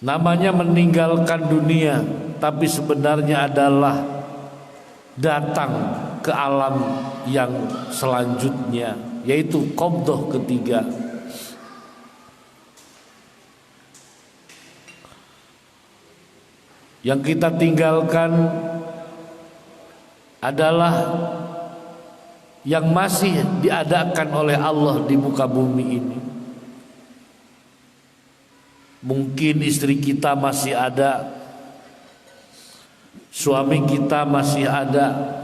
Namanya meninggalkan dunia, tapi sebenarnya adalah datang ke alam yang selanjutnya, yaitu qabdah ketiga. Yang kita tinggalkan adalah yang masih diadakan oleh Allah di muka bumi ini. Mungkin istri kita masih ada, suami kita masih ada,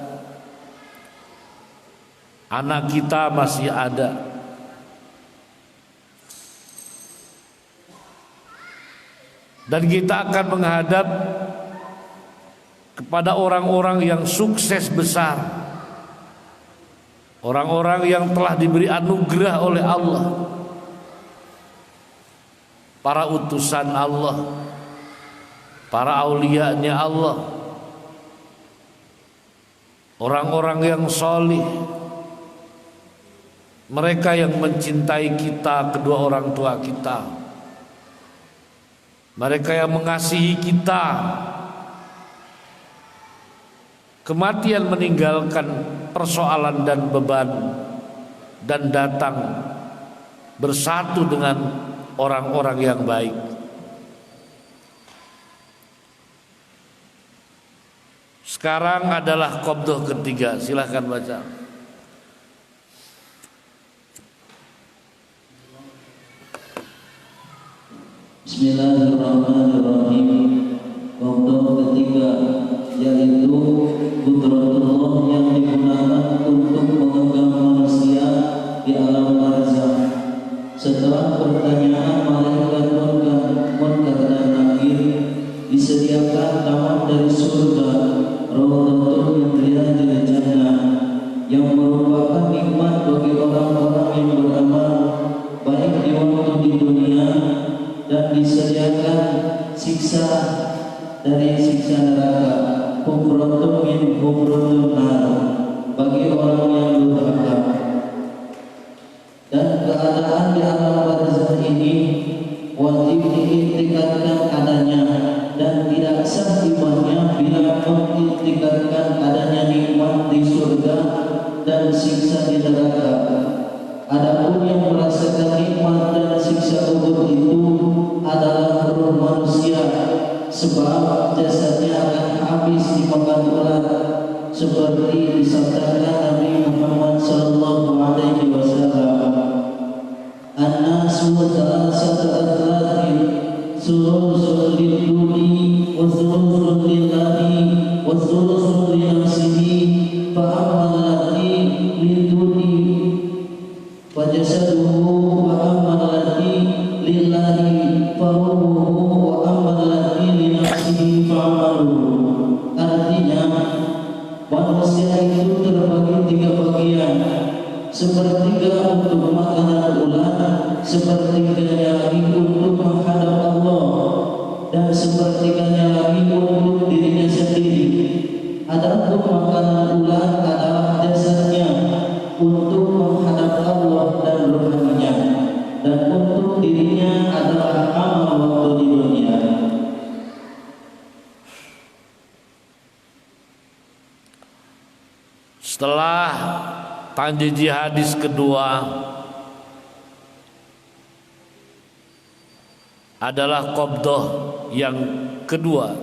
anak kita masih ada. Dan kita akan menghadap kepada orang-orang yang sukses besar, orang-orang yang telah diberi anugerah oleh Allah, para utusan Allah, para aulia-Nya Allah, orang-orang yang solih, mereka yang mencintai kita, kedua orang tua kita, mereka yang mengasihi kita. Kematian meninggalkan persoalan dan beban dan datang bersatu dengan orang-orang yang baik. Sekarang adalah qabdah ketiga. Silahkan baca. Bismillahirrahmanirrahim. Qabdah ketiga yaitu qudratullah yang digunakan untuk menggenggam manusia di alam barzakh. Setelah pertanyaan malaikat Munkar dan Nakir, disediakan taman dari surga, Raudhatun min riyadil jannah, yang merupakan nikmat bagi orang-orang yang beramal baik di waktu di dunia, dan disediakan siksa dari siksa neraka, hufratun min hufratin nar, bagi orang yang durhaka. Dan keadaan di alam barzakh ini wajib diiktikadkan adanya, dan tidak sah imannya bila mengiktikadkan adanya nikmat di surga dan siksa di neraka. Adapun yang merasakan nikmat dan siksa kubur itu adalah ruh manusia, sebab jasadnya akan habis dimakan ular, seperti disabdakan Nabi Muhammad sallallahu alaihi wasallam, "An-nasu thalathatu adlatin, sulusun lid-duni wa sulusun lillahi wa sulusun li nafsihi, fa ammal ladzi lid-duni fa jasaduhu, wa ammal ladzi lillahi fa ruhuhu, wa ammal ladzi li nafsihi fa amaluhu." Artinya, manusia itu terbagi tiga bagian: sepertiga untuk makanan ular, sepertiganya lagi untuk menghadap Allah, dan sepertiganya lagi untuk dirinya sendiri. Adapun makanan ular adalah jasadnya untuk menghadap Allah dan rohaninya, dan untuk dirinya adalah amal waktu di dunia. Setelah tanjiji hadis kedua adalah qabdah yang kedua,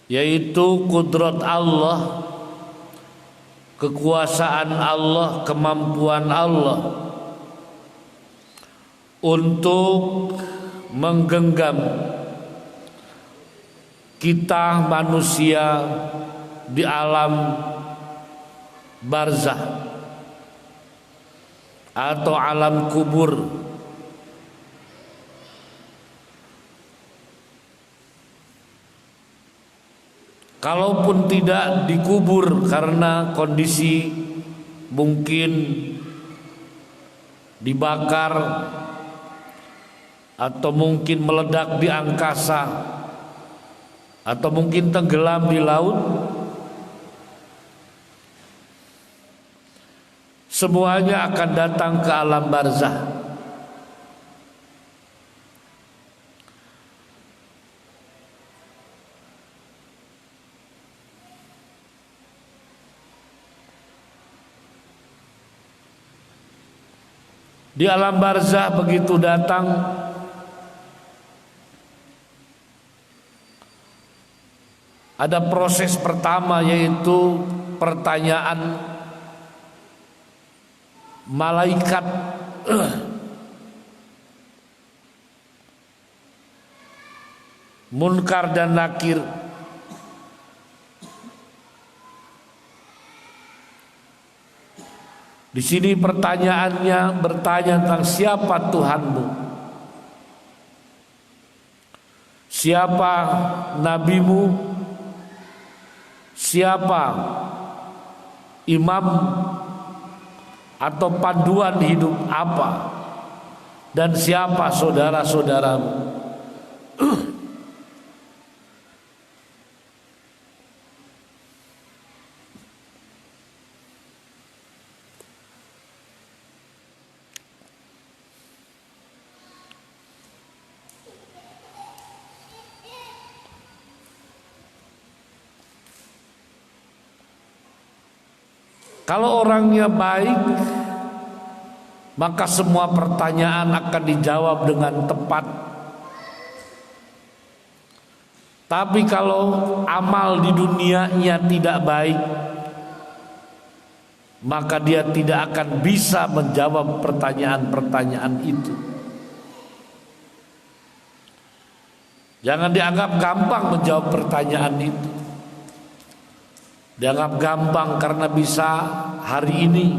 yaitu kudrat Allah, kekuasaan Allah, kemampuan Allah untuk menggenggam kita manusia di alam barzakh atau alam kubur. Kalaupun tidak dikubur karena kondisi mungkin dibakar atau mungkin meledak di angkasa atau mungkin tenggelam di laut, semuanya akan datang ke alam barzah. Di alam barzah begitu datang, ada proses pertama, yaitu pertanyaan malaikat Munkar dan Nakir. Di sini pertanyaannya bertanya tentang siapa Tuhanmu, siapa nabimu, siapa imam atau panduan hidup apa, dan siapa saudara-saudaramu. Kalau orangnya baik, maka semua pertanyaan akan dijawab dengan tepat. Tapi kalau amal di dunianya tidak baik, maka dia tidak akan bisa menjawab pertanyaan-pertanyaan itu. Jangan dianggap gampang menjawab pertanyaan itu. Dianggap gampang karena bisa hari ini.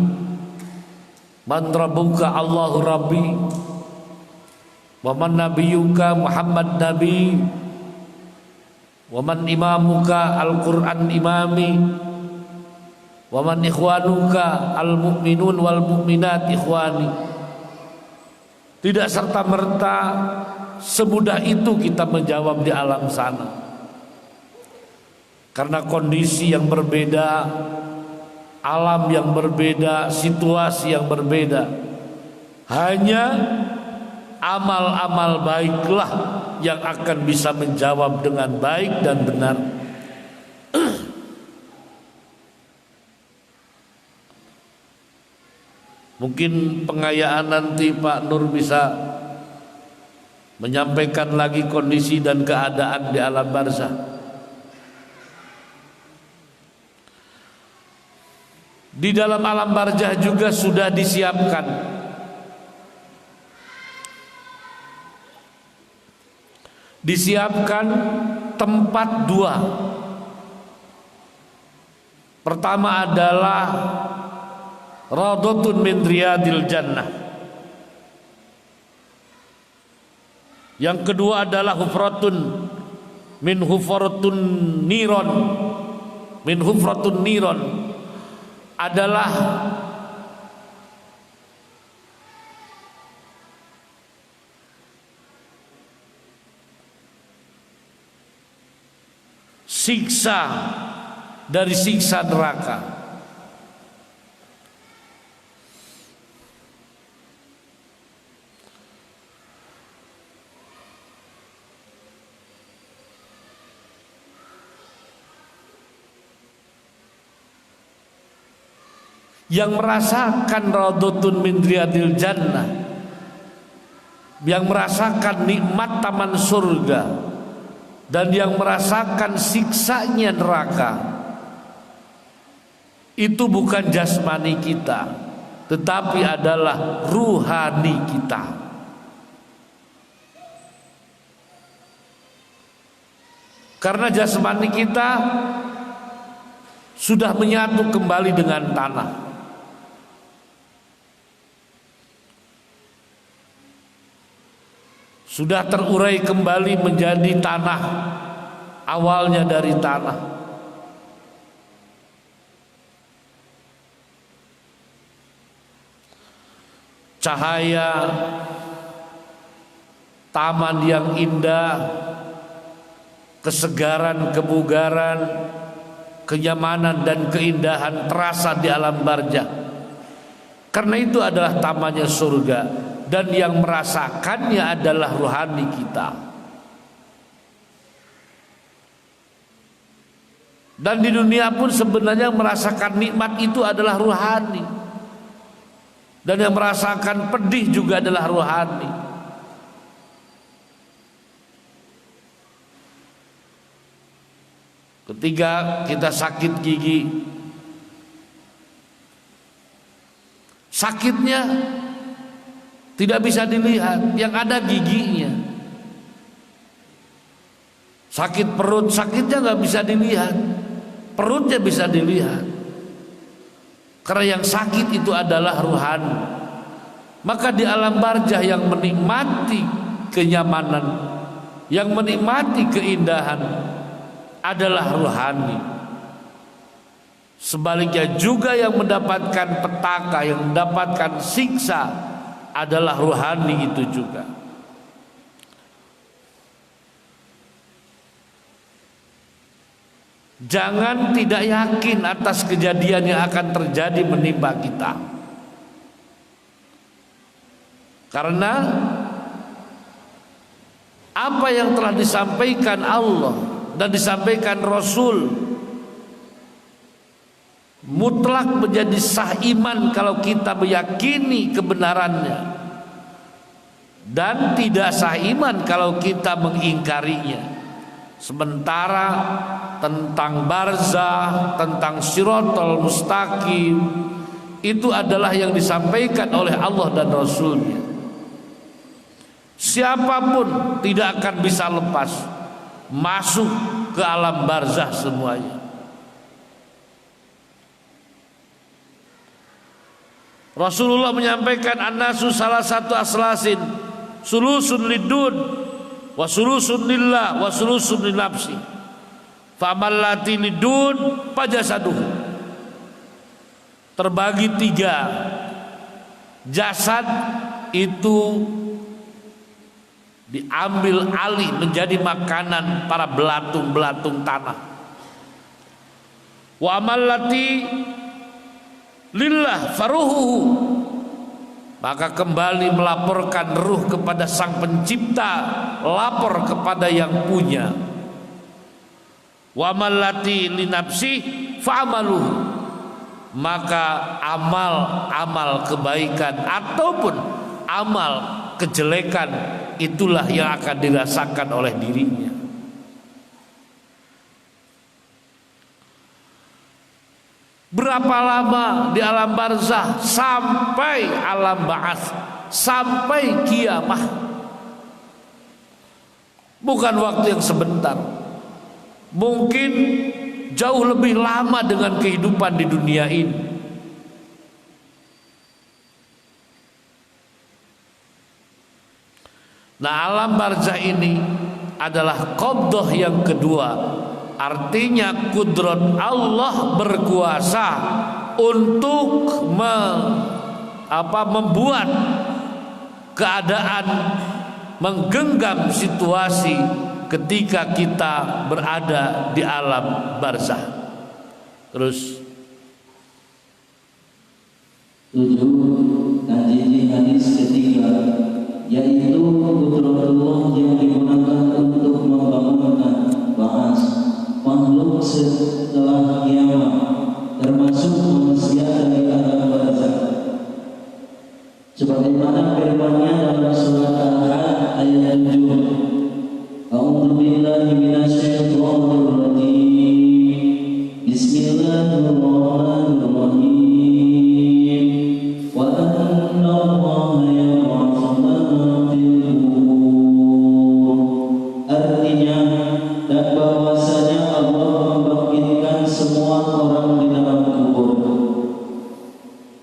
Man rabbuka Allahu Rabbi, wa man nabiyuka Muhammad Nabi, wa man imamuka Al-Quran imami, wa man ikhwanuka al-mu'minun wal mu'minat ikhwani. Tidak serta-merta semudah itu kita menjawab di alam sana. Karena kondisi yang berbeda, alam yang berbeda, situasi yang berbeda. Hanya amal-amal baiklah yang akan bisa menjawab dengan baik dan benar. Mungkin pengayaan nanti Pak Nur bisa menyampaikan lagi kondisi dan keadaan di alam barzah. Di dalam alam barzah juga sudah disiapkan tempat dua. Pertama adalah Raudhatun min Riyadil Jannah. Yang kedua adalah Hufratun min Hufratun Niron. Min Hufratun Niron adalah siksa dari siksa neraka. Yang merasakan Raudhatun min Riyadil Jannah, yang merasakan nikmat taman surga, dan yang merasakan siksanya neraka, itu bukan jasmani kita, tetapi adalah ruhani kita. Karena jasmani kita sudah menyatu kembali dengan tanah. Sudah terurai kembali menjadi tanah, awalnya dari tanah. Cahaya taman yang indah, kesegaran, kebugaran, kenyamanan dan keindahan terasa di alam barzah. Karena itu adalah tamannya surga, dan yang merasakannya adalah rohani kita. Dan di dunia pun sebenarnya merasakan nikmat itu adalah rohani, dan yang merasakan pedih juga adalah rohani. Ketika kita sakit gigi, sakitnya tidak bisa dilihat, yang ada giginya. Sakit perut, sakitnya nggak bisa dilihat, perutnya bisa dilihat. Karena yang sakit itu adalah rohani. Maka di alam barzah yang menikmati kenyamanan, yang menikmati keindahan adalah rohani. Sebaliknya juga yang mendapatkan petaka, yang mendapatkan siksa adalah rohani itu juga. Jangan tidak yakin atas kejadian yang akan terjadi menimpa kita. Karena apa yang telah disampaikan Allah dan disampaikan Rasul mutlak menjadi sah iman kalau kita meyakini kebenarannya, dan tidak sah iman kalau kita mengingkarinya. Sementara tentang barzah, tentang Shiratal Mustaqim, itu adalah yang disampaikan oleh Allah dan Rasulnya. Siapapun tidak akan bisa lepas masuk ke alam barzah semuanya. Rasulullah menyampaikan an-nasu salah satu aslasin, sulusun lidun wa sulusun lillah wa sulusun linafsi. Famallati lidun pajasaduhu. Terbagi tiga. Jasad itu diambil alih menjadi makanan para belatung-belatung tanah. Wa amallati lillah faruhuhu, maka kembali melaporkan ruh kepada sang pencipta, lapor kepada yang punya. Wa amallati linafsi fa'amaluhu, maka amal kebaikan ataupun amal kejelekan itulah yang akan dirasakan oleh dirinya. Berapa lama di alam barzah? Sampai alam ba'ats, sampai kiamah. Bukan waktu yang sebentar, mungkin jauh lebih lama dengan kehidupan di dunia ini. Nah, alam barzah ini adalah qabdah yang kedua. Artinya kudrat Allah berkuasa untuk membuat keadaan menggenggam situasi ketika kita berada di alam barzah. Terus 7. Kaji hadis ketiga, yaitu kudratullah yang digunakan untuk membangunkan ba'ats makhluk setelah kiamat, termasuk manusia dari alam barzah. Sebagaimana firman-Nya dalam surat Al-Had ayat 7. A'udzu billahi minasyaitonir rajim. Bismillahirrahmanirrahim. Wa anna Allaha yab'atsu man fil qubur. Artinya, dan bahwasanya Allah membangkitkan semua orang di dalam kubur.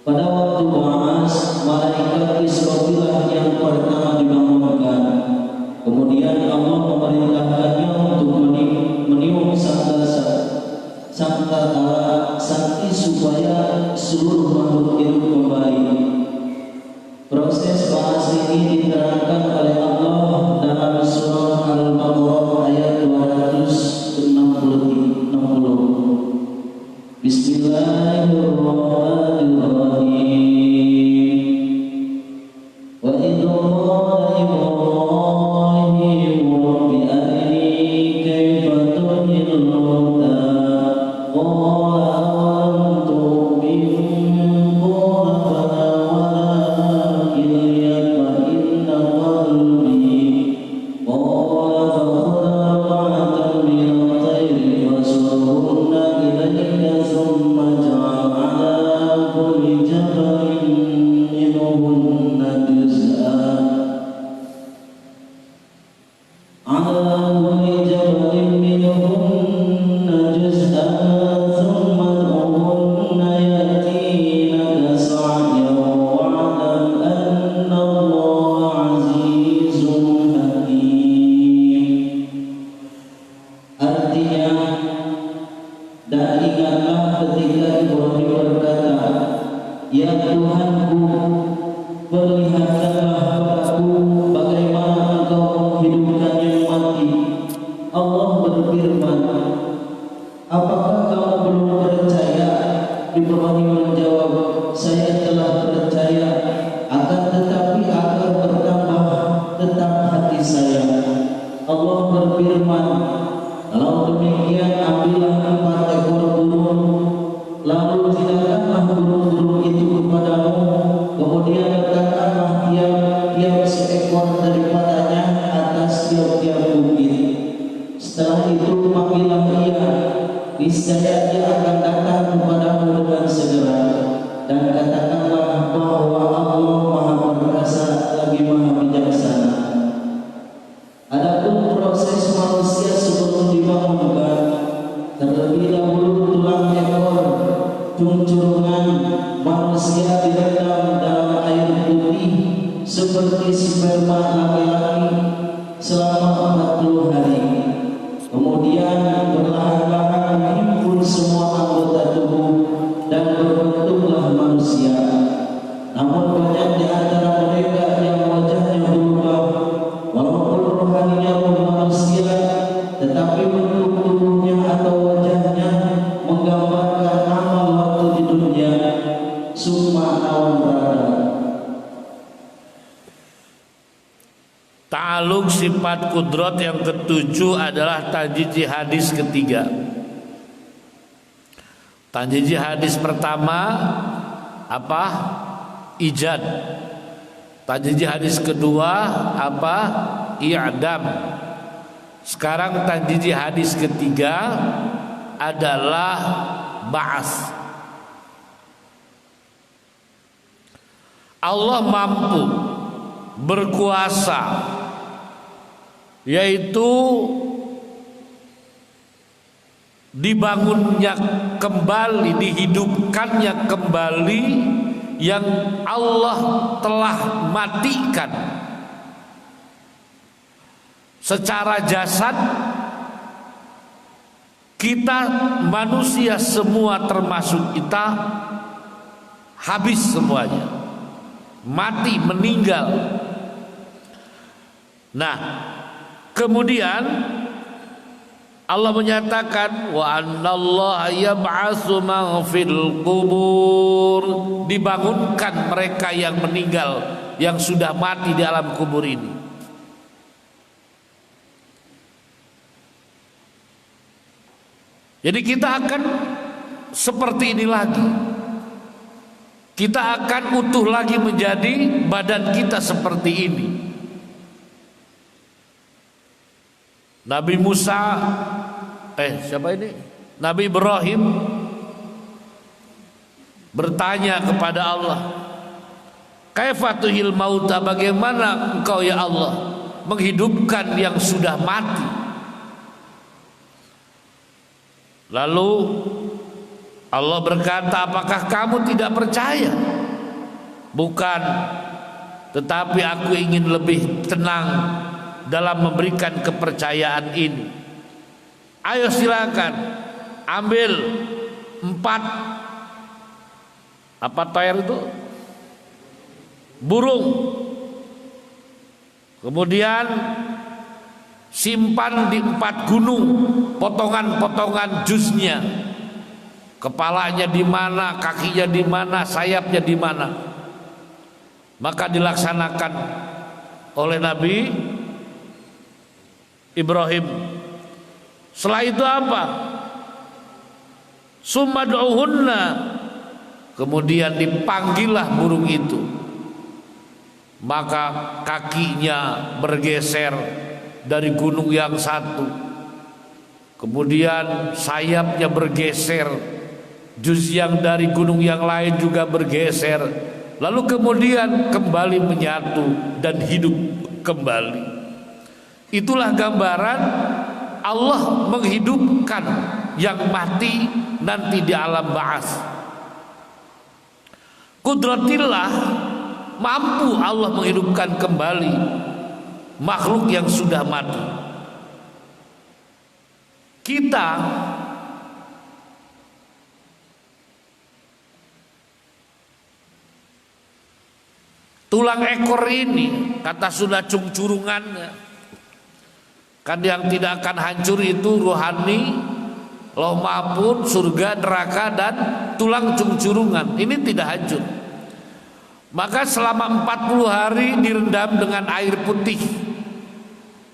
Pada waktu ba'ats, malaikat Israfil yang pertama dibangunkan. Kemudian Allah memerintahkannya untuk meniup sangkakala sakti supaya seluruh makhluk hidup kembali. Proses ba'ats ini diterangkan oleh Allah dalam surah Al-Baqarah ayat 260. Bismillahirrahmanirrahim. Artinya, dan ingatlah ketika Ibrahim berkata, "Ya Tuhanku, perlihatkanlah padaku bagaimana Engkau menghidupkan yang mati." Allah berfirman, "Apakah kamu belum percaya?" Ibrahim menjawab, "Saya telah percaya, akan tetapi agar bertambah tetap hati saya." Allah berfirman, "Kalau demikian, ambillah 4 ekor burung, lalu jinakkanlah burung-burung itu kepadamu, kemudian letakkanlah tiap-tiap seekor daripadanya atas tiap-tiap bukit. Setelah itu panggillah ia, niscaya dia akan datang kepadamu dengan segera, dan katakanlah bahwa Allah Maha Perkasa lagi Maha Bijaksana." Adapun proses manusia sebelum dibangunkan, terlebih dahulu tulang ekor cuncungan manusia direndam dalam air putih seperti sperma laki-laki selama 40 hari. Kemudian perlahan-lahan menghimpun semua anggota tubuh dan berbentuklah manusia. Namun banyak di antara mereka yang wajahnya berubah, walaupun rohaninya roh manusia, tetapi bentuk tubuhnya atau wajahnya menggambarkan amal waktu di dunia. Summa nawan berada. Ta'aluk sifat kudrat yang ketujuh adalah tajiji hadis ketiga. Tajiji hadis pertama apa? Ijad. Tajiji hadis kedua apa? I'dam. Sekarang tajiji hadis ketiga adalah ba'as. Allah mampu berkuasa, yaitu dibangunnya kembali, dihidupkannya kembali yang Allah telah matikan secara jasad. Kita manusia semua termasuk kita habis semuanya, mati, meninggal. Nah, kemudian Allah menyatakan wa annallaha yab'atsu man fil qubur, dibangunkan mereka yang meninggal, yang sudah mati di alam kubur ini. Jadi kita akan seperti ini lagi. Kita akan utuh lagi menjadi badan kita seperti ini. Nabi Musa, siapa ini? Nabi Ibrahim bertanya kepada Allah, "Kaifa tuhil mauta?" Bagaimana engkau ya Allah menghidupkan yang sudah mati? Lalu Allah berkata, "Apakah kamu tidak percaya?" "Bukan, tetapi aku ingin lebih tenang dalam memberikan kepercayaan ini." Ayo silakan ambil 4 apa toyer itu? Burung. Kemudian simpan di 4 gunung potongan-potongan juznya. Kepalanya di mana, kakinya di mana, sayapnya di mana. Maka dilaksanakan oleh Nabi Ibrahim. Setelah itu apa? Summad'uhunna, kemudian dipanggillah burung itu. Maka kakinya bergeser dari gunung yang satu, kemudian sayapnya bergeser, juz yang dari gunung yang lain juga bergeser, lalu kemudian kembali menyatu dan hidup kembali. Itulah gambaran Allah menghidupkan yang mati nanti di alam ba'ats. Kudratillah, mampu Allah menghidupkan kembali makhluk yang sudah mati. kita tulang ekor ini, kata sudah cungcurungannya, kan yang tidak akan hancur itu rohani, loh maupun surga, neraka, dan tulang cungcurungan. Ini tidak hancur. Maka selama 40 hari direndam dengan air putih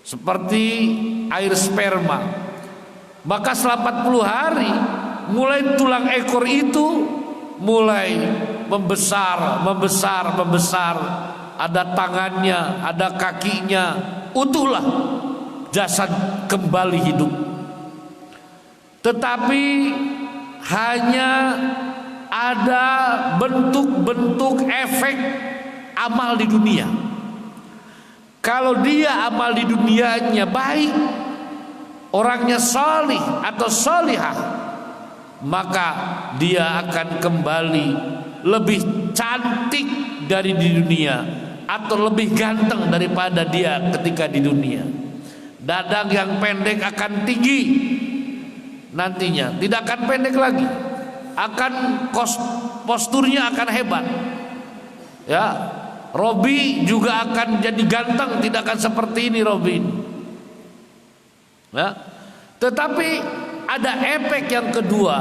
seperti air sperma. Maka setelah 40 hari mulai tulang ekor itu mulai membesar. Ada tangannya, ada kakinya, utuhlah jasad kembali hidup. Tetapi hanya ada bentuk-bentuk efek amal di dunia. Kalau dia amal di dunianya baik, orangnya solih atau solihah, maka dia akan kembali lebih cantik dari di dunia, atau lebih ganteng daripada dia ketika di dunia. Dadang yang pendek akan tinggi nantinya, tidak akan pendek lagi, akan posturnya akan hebat. Ya, Robi juga akan jadi ganteng, tidak akan seperti ini Robi. Ya. Tetapi ada efek yang kedua,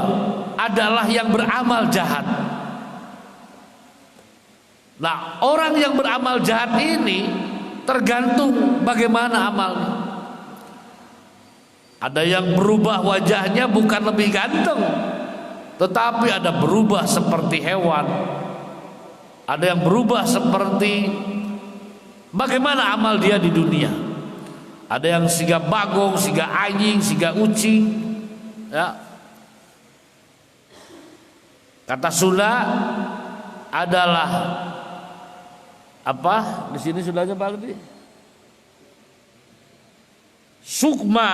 adalah yang beramal jahat. Nah, orang yang beramal jahat ini tergantung bagaimana amalnya. Ada yang berubah wajahnya bukan lebih ganteng, tetapi ada berubah seperti hewan. Ada yang berubah seperti bagaimana amal dia di dunia. Ada yang siga bagong, siga anjing, siga ucing. Ya. Kata Sunda adalah apa? Di sini sudahnya Pak lebih. Sukma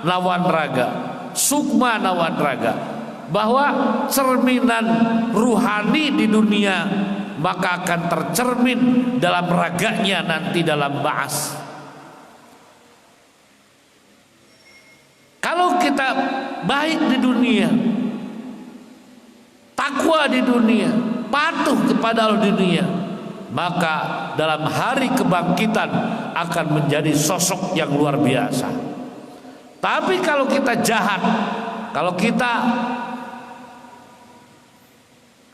lawan raga, sukma lawan raga, bahwa cerminan ruhani di dunia maka akan tercermin dalam raganya nanti dalam ba'as. Kalau kita baik di dunia, takwa di dunia, patuh kepada Allah di dunia, maka dalam hari kebangkitan akan menjadi sosok yang luar biasa. Tapi kalau kita jahat, kalau kita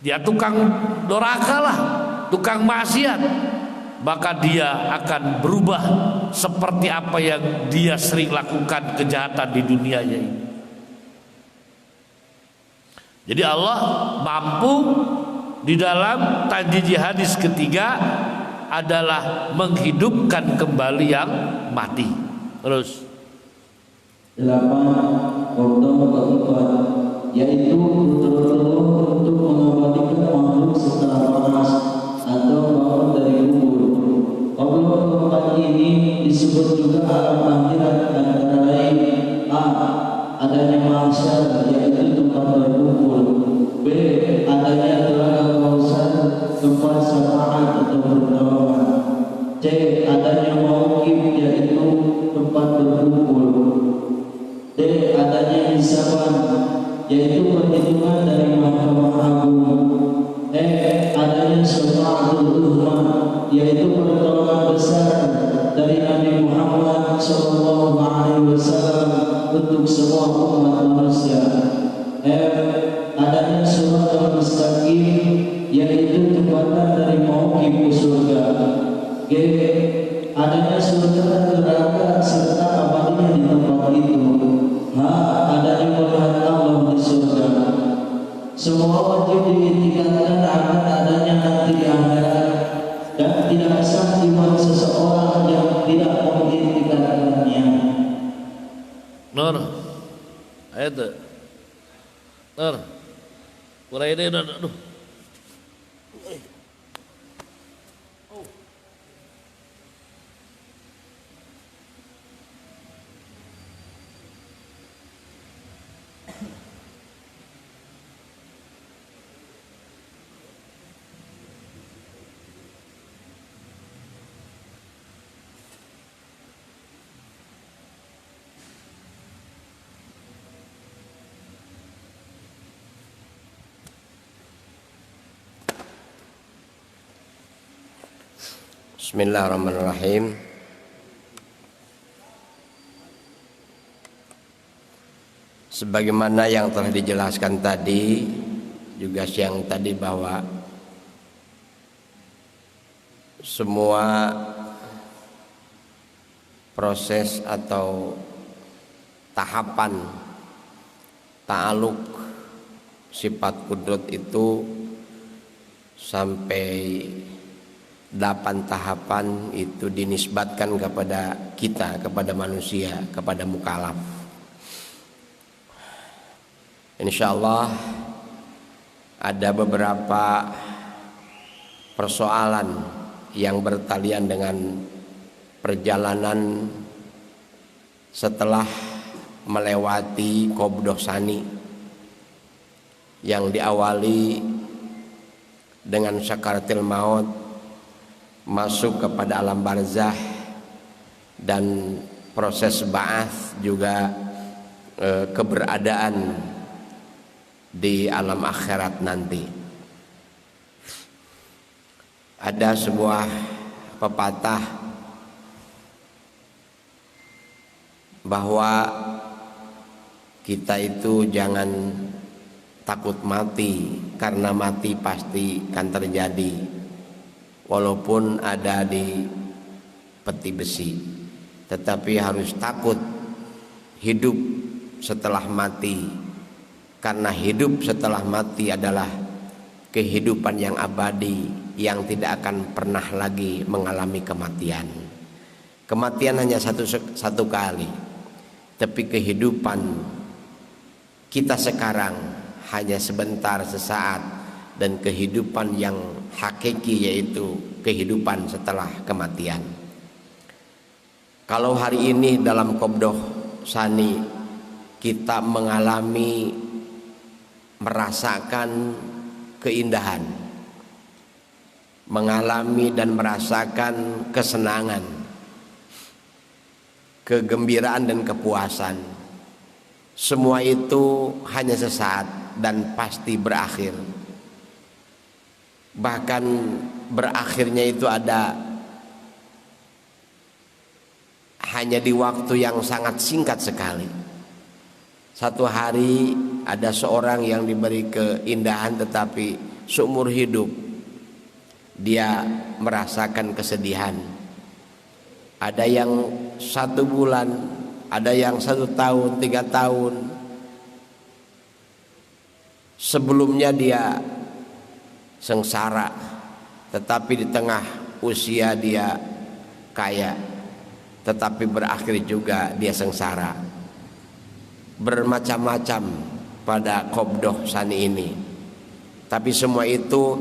dia tukang doraka lah, tukang maksiat, maka dia akan berubah seperti apa yang dia sering lakukan kejahatan di dunianya ini. Jadi Allah mampu di dalam tajwid hadis ketiga adalah menghidupkan kembali yang mati. Terus 8. Qadam keempat, yaitu betul-betul untuk mengabadikan makhluk setelah panas atau bangun dari kubur. Qadam keempat ini disebut juga alam akhirat, antara lain a. adanya mahsyar, yaitu tempat berkumpul. B. adanya telaga Kausar, tempat syafaat atau pertolongan. C. adanya mauqif, yaitu tempat berkumpul. D. adanya hisaban, yaitu perhitungan dari Mahkamah Agung. E. adanya syafaatul uzma, yaitu pertolongan besar dari Nabi Muhammad SAW untuk semua umat manusia. F. adanya siratal mustaqim, yaitu jembatan dari mauqif ke surga. G. adanya surga neraka serta abadinya di tempat itu. H. adanya melihat Allah di surga. Semua wajib diitikadkan akan adanya nanti di akhirat, dan tidak sah iman seseorang yang tidak mengitikadkannya. Nur, ayat Nur, mulai ini aduh. Bismillahirrahmanirrahim. Sebagaimana yang telah dijelaskan tadi, juga siang tadi, bahwa semua proses atau tahapan ta'aluk sifat kudrat itu sampai 8 tahapan itu dinisbatkan kepada kita, kepada manusia, kepada mukallaf. Insyaallah ada beberapa persoalan yang bertalian dengan perjalanan setelah melewati qabdah sani yang diawali dengan sakaratil maut, masuk kepada alam barzah, dan proses ba'ats juga keberadaan di alam akhirat nanti. Ada sebuah pepatah bahwa kita itu jangan takut mati, karena mati pasti akan terjadi walaupun ada di peti besi, tetapi harus takut hidup setelah mati, karena hidup setelah mati adalah kehidupan yang abadi yang tidak akan pernah lagi mengalami kematian. Kematian hanya satu kali, tapi kehidupan kita sekarang hanya sebentar, sesaat, dan kehidupan yang hakiki yaitu kehidupan setelah kematian. Kalau hari ini dalam qabdah sani kita merasakan keindahan, mengalami dan merasakan kesenangan, kegembiraan dan kepuasan, semua itu hanya sesaat dan pasti berakhir. Bahkan berakhirnya itu ada hanya di waktu yang sangat singkat sekali. Satu hari ada seorang yang diberi keindahan, tetapi seumur hidup dia merasakan kesedihan. Ada yang 1 bulan, ada yang 1 tahun, 3 tahun. Sebelumnya dia sengsara, tetapi di tengah usia dia kaya, tetapi berakhir juga dia sengsara. Bermacam-macam pada qabdah sani ini, tapi semua itu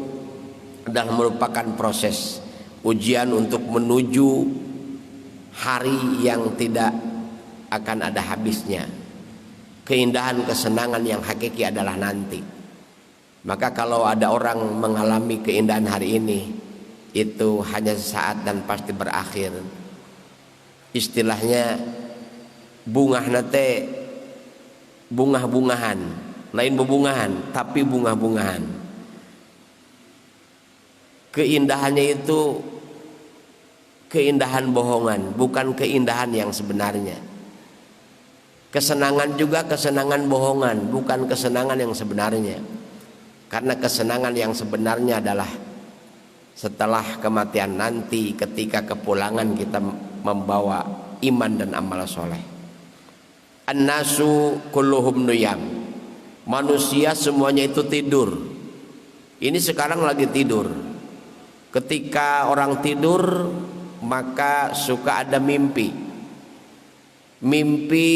adalah merupakan proses ujian untuk menuju hari yang tidak akan ada habisnya. Keindahan, kesenangan yang hakiki adalah nanti. Maka kalau ada orang mengalami keindahan hari ini, itu hanya sesaat dan pasti berakhir. Istilahnya bungah nate bungah-bungahan, lain bebungahan, tapi bungah-bungahan. Keindahannya itu keindahan bohongan, bukan keindahan yang sebenarnya. Kesenangan juga kesenangan bohongan, bukan kesenangan yang sebenarnya. Karena kesenangan yang sebenarnya adalah setelah kematian nanti, ketika kepulangan kita membawa iman dan amal soleh. An-nasu kulluhum nuyam. Manusia semuanya itu tidur. Ini sekarang lagi tidur. Ketika orang tidur, maka suka ada mimpi. Mimpi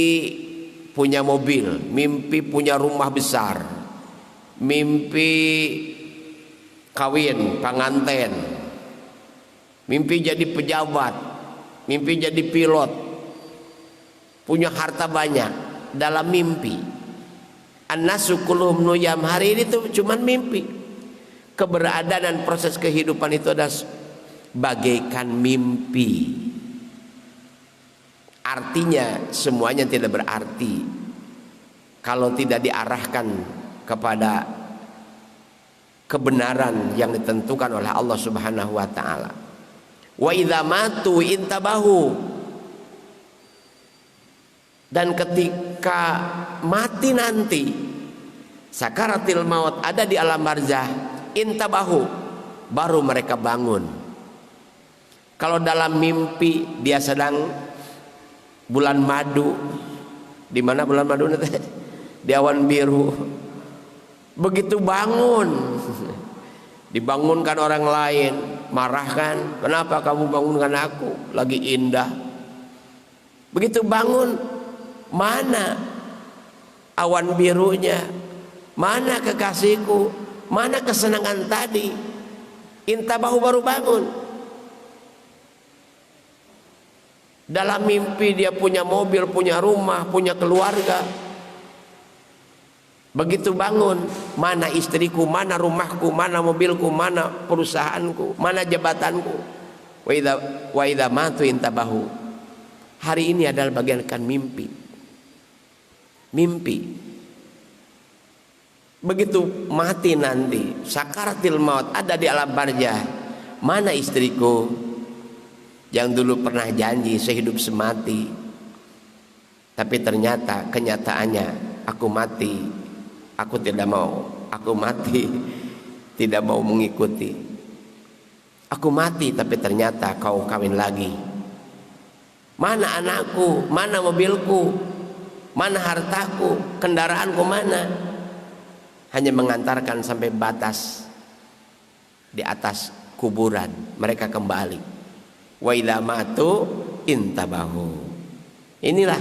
punya mobil, mimpi punya rumah besar, mimpi kawin, pengantin, mimpi jadi pejabat, mimpi jadi pilot, punya harta banyak dalam mimpi. An-nasu kulluhum nuyam. Hari ini tuh cuman mimpi. Keberadaan dan proses kehidupan itu adalah bagaikan mimpi. Artinya semuanya tidak berarti kalau tidak diarahkan kepada kebenaran yang ditentukan oleh Allah Subhanahu wa taala. Wa idza matu intabahu, dan ketika mati nanti, sakaratil maut, ada di alam barzah, intabahu, baru mereka bangun. Kalau dalam mimpi dia sedang bulan madu, di mana bulan madu nanti? Di awan biru. Begitu bangun, dibangunkan orang lain, marahkan, kenapa kamu bangunkan aku? Lagi indah. Begitu bangun, mana awan birunya? Mana kekasihku? Mana kesenangan tadi? Intabahu, baru bangun. Dalam mimpi dia punya mobil, punya rumah, punya keluarga. Begitu bangun, mana istriku, mana rumahku, mana mobilku, mana perusahaanku, mana jabatanku. Wa idza matu intabahu. Hari ini adalah bagian mimpi. Mimpi. Begitu mati nanti, sakaratil maut, ada di alam barzah, mana istriku yang dulu pernah janji sehidup semati, tapi ternyata kenyataannya aku mati, aku tidak mau, aku mati tidak mau mengikuti, aku mati tapi ternyata kau kawin lagi. Mana anakku, mana mobilku, mana hartaku, kendaraanku mana? Hanya mengantarkan sampai batas, di atas kuburan mereka kembali. Wa idza matu intabahu. Inilah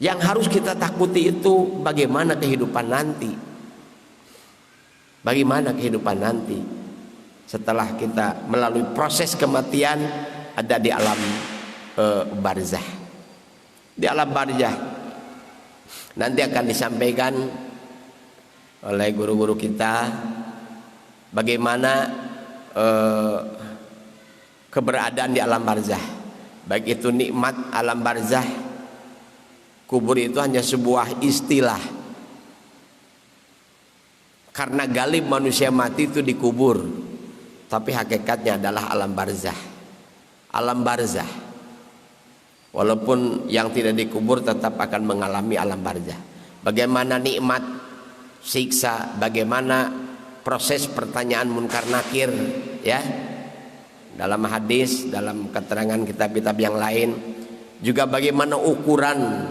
yang harus kita takuti, itu bagaimana kehidupan nanti. Bagaimana kehidupan nanti setelah kita melalui proses kematian, ada di alam barzah. Di alam barzah nanti akan disampaikan oleh guru-guru kita bagaimana keberadaan di alam barzah. Baik itu nikmat alam barzah, kubur itu hanya sebuah istilah. Karena galib manusia mati itu dikubur, tapi hakikatnya adalah alam barzah. Alam barzah, walaupun yang tidak dikubur tetap akan mengalami alam barzah. Bagaimana nikmat, siksa, bagaimana proses pertanyaan munkar nakir, ya. Dalam hadis, dalam keterangan kitab-kitab yang lain juga bagaimana ukuran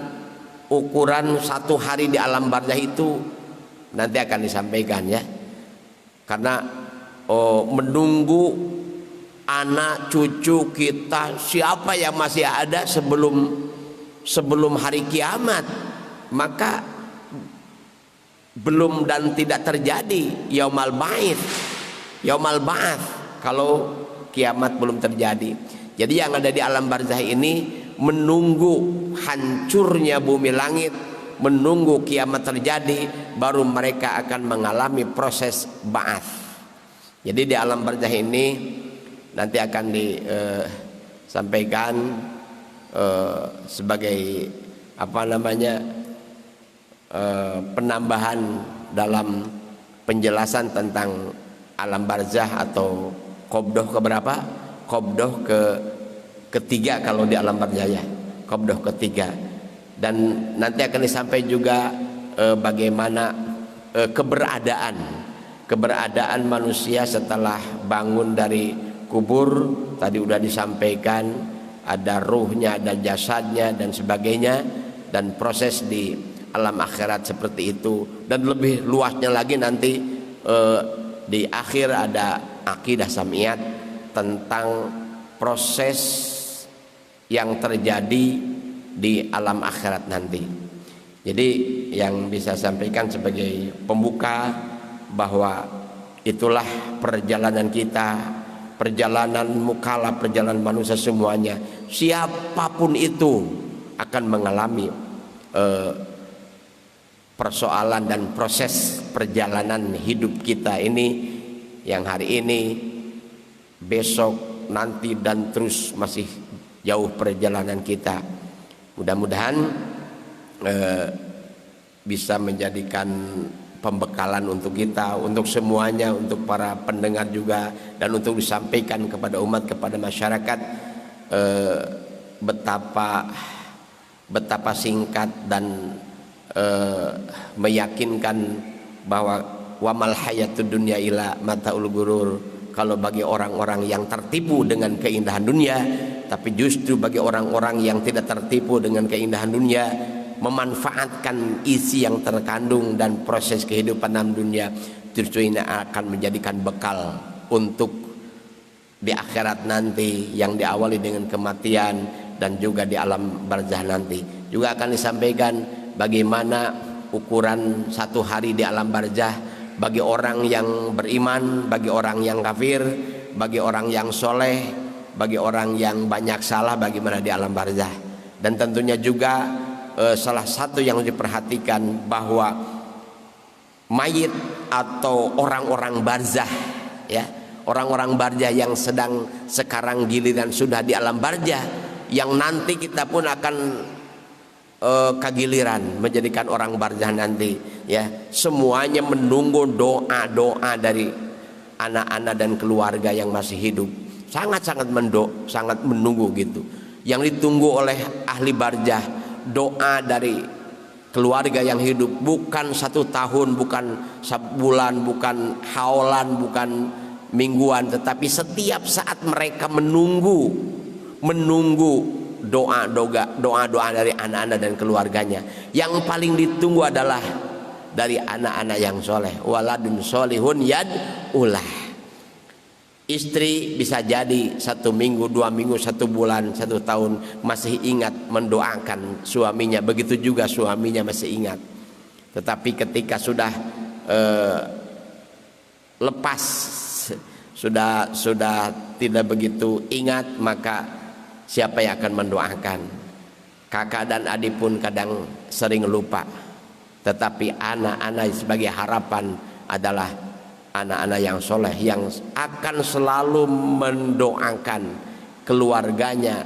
satu hari di alam barzah itu nanti akan disampaikan, ya. Karena menunggu anak cucu kita, siapa yang masih ada sebelum hari kiamat, maka belum dan tidak terjadi yaumal ba'ats kalau kiamat belum terjadi. Jadi yang ada di alam barzah ini menunggu hancurnya bumi langit, menunggu kiamat terjadi, baru mereka akan mengalami proses ba'ats. Jadi di alam barzah ini nanti akan disampaikan sebagai penambahan dalam penjelasan tentang alam barzah atau qabdoh keberapa? Qabdoh ketiga kalau di alam barzah, ya. Qabdoh ketiga. Dan nanti akan disampaikan juga bagaimana keberadaan manusia setelah bangun dari kubur. Tadi sudah disampaikan ada ruhnya, ada jasadnya dan sebagainya, dan proses di alam akhirat seperti itu. Dan lebih luasnya lagi nanti di akhir ada akidah samiyat tentang proses yang terjadi di alam akhirat nanti. Jadi yang bisa sampaikan sebagai pembuka bahwa itulah perjalanan kita, perjalanan mukallaf, perjalanan manusia semuanya. Siapapun itu akan mengalami persoalan dan proses perjalanan hidup kita ini, yang hari ini, besok, nanti dan terus masih jauh perjalanan kita. Mudah-mudahan bisa menjadikan pembekalan untuk kita, untuk semuanya, untuk para pendengar juga, dan untuk disampaikan kepada umat, kepada masyarakat, betapa singkat dan meyakinkan bahwa wamal hayatud dunya ila mataul gurur. Kalau bagi orang-orang yang tertipu dengan keindahan dunia, tapi justru bagi orang-orang yang tidak tertipu dengan keindahan dunia, memanfaatkan isi yang terkandung dan proses kehidupan dalam dunia, justru ini akan menjadikan bekal untuk di akhirat nanti, yang diawali dengan kematian dan juga di alam barzah nanti. Juga akan disampaikan bagaimana ukuran satu hari di alam barzah bagi orang yang beriman, bagi orang yang kafir, bagi orang yang soleh, bagi orang yang banyak salah, bagaimana di alam barzah. Dan tentunya juga salah satu yang diperhatikan bahwa mayit atau orang-orang barzah, ya, orang-orang barzah yang sedang sekarang giliran sudah di alam barzah, yang nanti kita pun akan kegiliran menjadikan orang barzah nanti, ya, semuanya menunggu doa-doa dari anak-anak dan keluarga yang masih hidup. Sangat menunggu gitu. Yang ditunggu oleh ahli barzah, doa dari keluarga yang hidup, bukan 1 tahun, bukan sebulan, bukan haulan, bukan mingguan, tetapi setiap saat mereka menunggu doa-doa dari anak-anak dan keluarganya. Yang paling ditunggu adalah dari anak-anak yang soleh, waladun solihun yad'ulah. Istri bisa jadi 1 minggu, 2 minggu, 1 bulan, 1 tahun masih ingat mendoakan suaminya, begitu juga suaminya masih ingat. Tetapi ketika sudah lepas, sudah tidak begitu ingat, maka siapa yang akan mendoakan? Kakak dan adik pun kadang sering lupa. Tetapi anak-anak sebagai harapan adalah anak-anak yang soleh, yang akan selalu mendoakan keluarganya,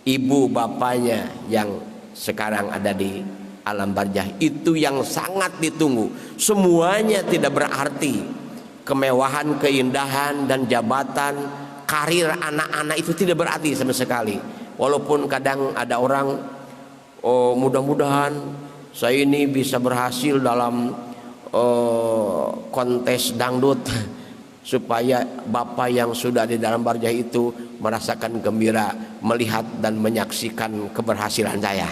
ibu bapaknya yang sekarang ada di alam barzah. Itu yang sangat ditunggu. Semuanya tidak berarti. Kemewahan, keindahan, dan jabatan, karir anak-anak itu tidak berarti sama sekali. Walaupun kadang ada orang, oh mudah-mudahan saya ini bisa berhasil dalam kontes dangdut, supaya bapak yang sudah di dalam barzah itu merasakan gembira melihat dan menyaksikan keberhasilan saya.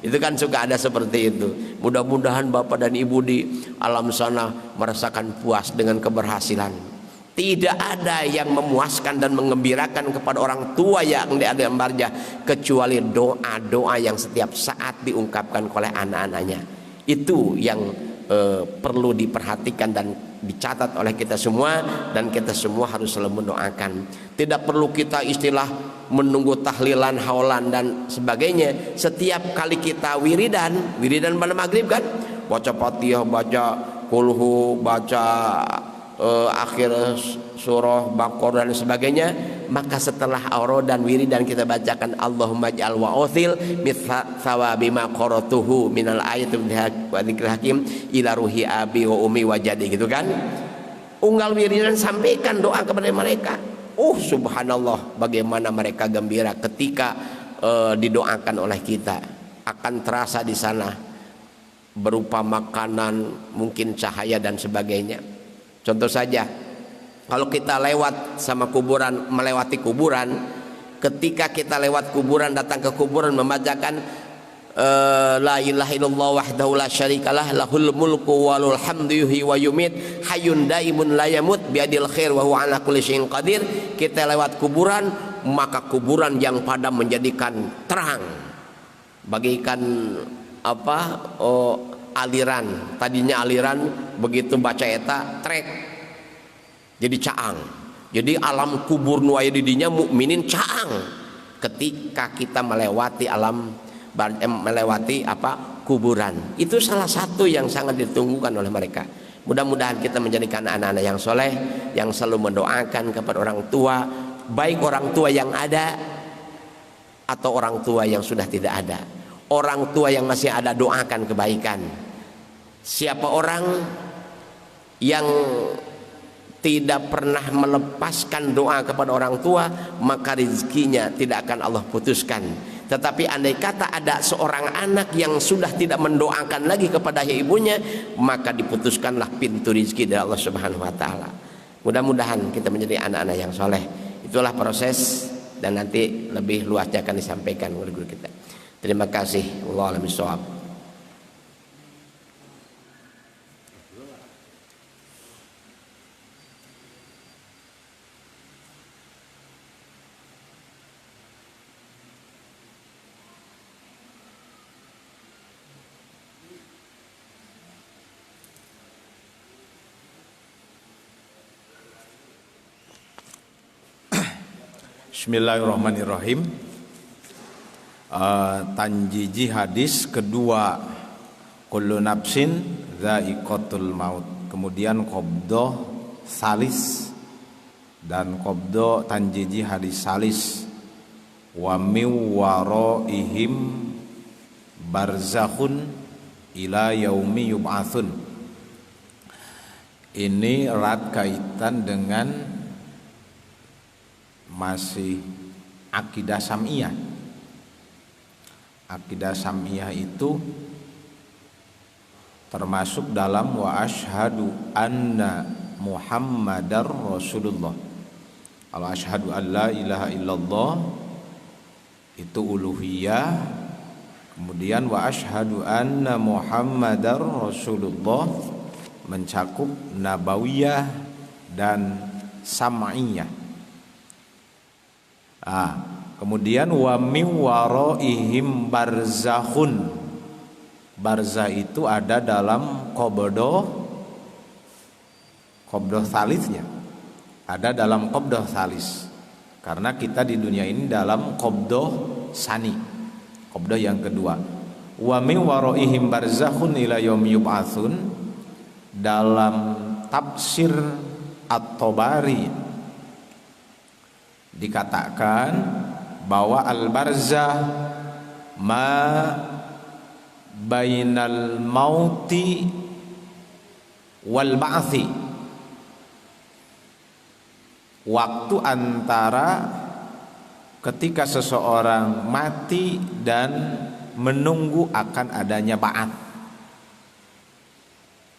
Itu kan suka ada seperti itu. Mudah-mudahan bapak dan ibu di alam sana merasakan puas dengan keberhasilan. Tidak ada yang memuaskan dan mengembirakan kepada orang tua yang di alam barzah kecuali doa-doa yang setiap saat diungkapkan oleh anak-anaknya. Itu yang perlu diperhatikan dan dicatat oleh kita semua, dan kita semua harus selalu mendoakan. Tidak perlu kita istilah menunggu tahlilan, haulan dan sebagainya. Setiap kali kita wiridan pada maghrib kan, baca Fatihah, baca kulhu, baca akhir surah Baqarah dan sebagainya, maka setelah aurad dan wiridan kita bacakan Allahumma ij'al wa'uthil mitha thawabi ma qaratuhu minal ayati wa dzikril hakim ila ruhi abi wa umi wa jadi, gitu kan. Unggal wiridan, sampaikan doa kepada mereka. Subhanallah, bagaimana mereka gembira ketika didoakan oleh kita. Akan terasa di sana berupa makanan, mungkin cahaya dan sebagainya. Contoh saja, kalau kita lewat sama kuburan, melewati kuburan, ketika kita lewat kuburan, datang ke kuburan, membacakan la ilaha illallah wahdahu la syarikalah lahul mulku walul hamdu yuhyi wa yumit hayyun daimun la yamut biadil khair wa huwa ala kulli syai'in qadir. Kita lewat kuburan, maka kuburan yang padam menjadikan terang, bagaikan aliran. Tadinya aliran, begitu baca eta trek jadi caang. Jadi alam kubur nu aya di dinya mukminin caang ketika kita melewati kuburan. Itu salah satu yang sangat ditunggukan oleh mereka. Mudah-mudahan kita menjadikan anak-anak yang soleh, yang selalu mendoakan kepada orang tua, baik orang tua yang ada atau orang tua yang sudah tidak ada. Orang tua yang masih ada, doakan kebaikan. Siapa orang yang tidak pernah melepaskan doa kepada orang tua, maka rezekinya tidak akan Allah putuskan. Tetapi andai kata ada seorang anak yang sudah tidak mendoakan lagi kepada ibunya, maka diputuskanlah pintu rezeki dari Allah Subhanahu wa taala. Mudah-mudahan kita menjadi anak-anak yang soleh. Itulah proses, dan nanti lebih luasnya akan disampaikan oleh guru kita. Terima kasih. Wallahu a'lam bishawab. Bismillahirrahmanirrahim. Tanjiji hadis kedua, kullu nafsin dha'iqatul maut. Kemudian qabdah salis, dan qabdah tanjiji hadis salis, wa min waraihim barzakhun ila yaumi yub'atsun. Ini erat kaitan dengan masih akidah sam'iyah. Akidah sam'iyah itu termasuk dalam wa asyhadu anna Muhammadar Rasulullah. Kalau asyhadu an la ilaha illallah itu uluhiyah, kemudian wa asyhadu anna Muhammadar Rasulullah mencakup nabawiyah dan sam'iyah. Kemudian wa min waraihim barzakhun. Barzah itu ada dalam qabdah salisnya. Ada dalam qabdah salis. Karena kita di dunia ini dalam qabdah sani, qabdah yang kedua. Wa min waraihim barzakhun ila yaumi yub'atsun, dalam tafsir At-Tabari dikatakan bahwa al-barzah ma bainal mauti wal ba'thi, waktu antara ketika seseorang mati dan menunggu akan adanya ba'ats.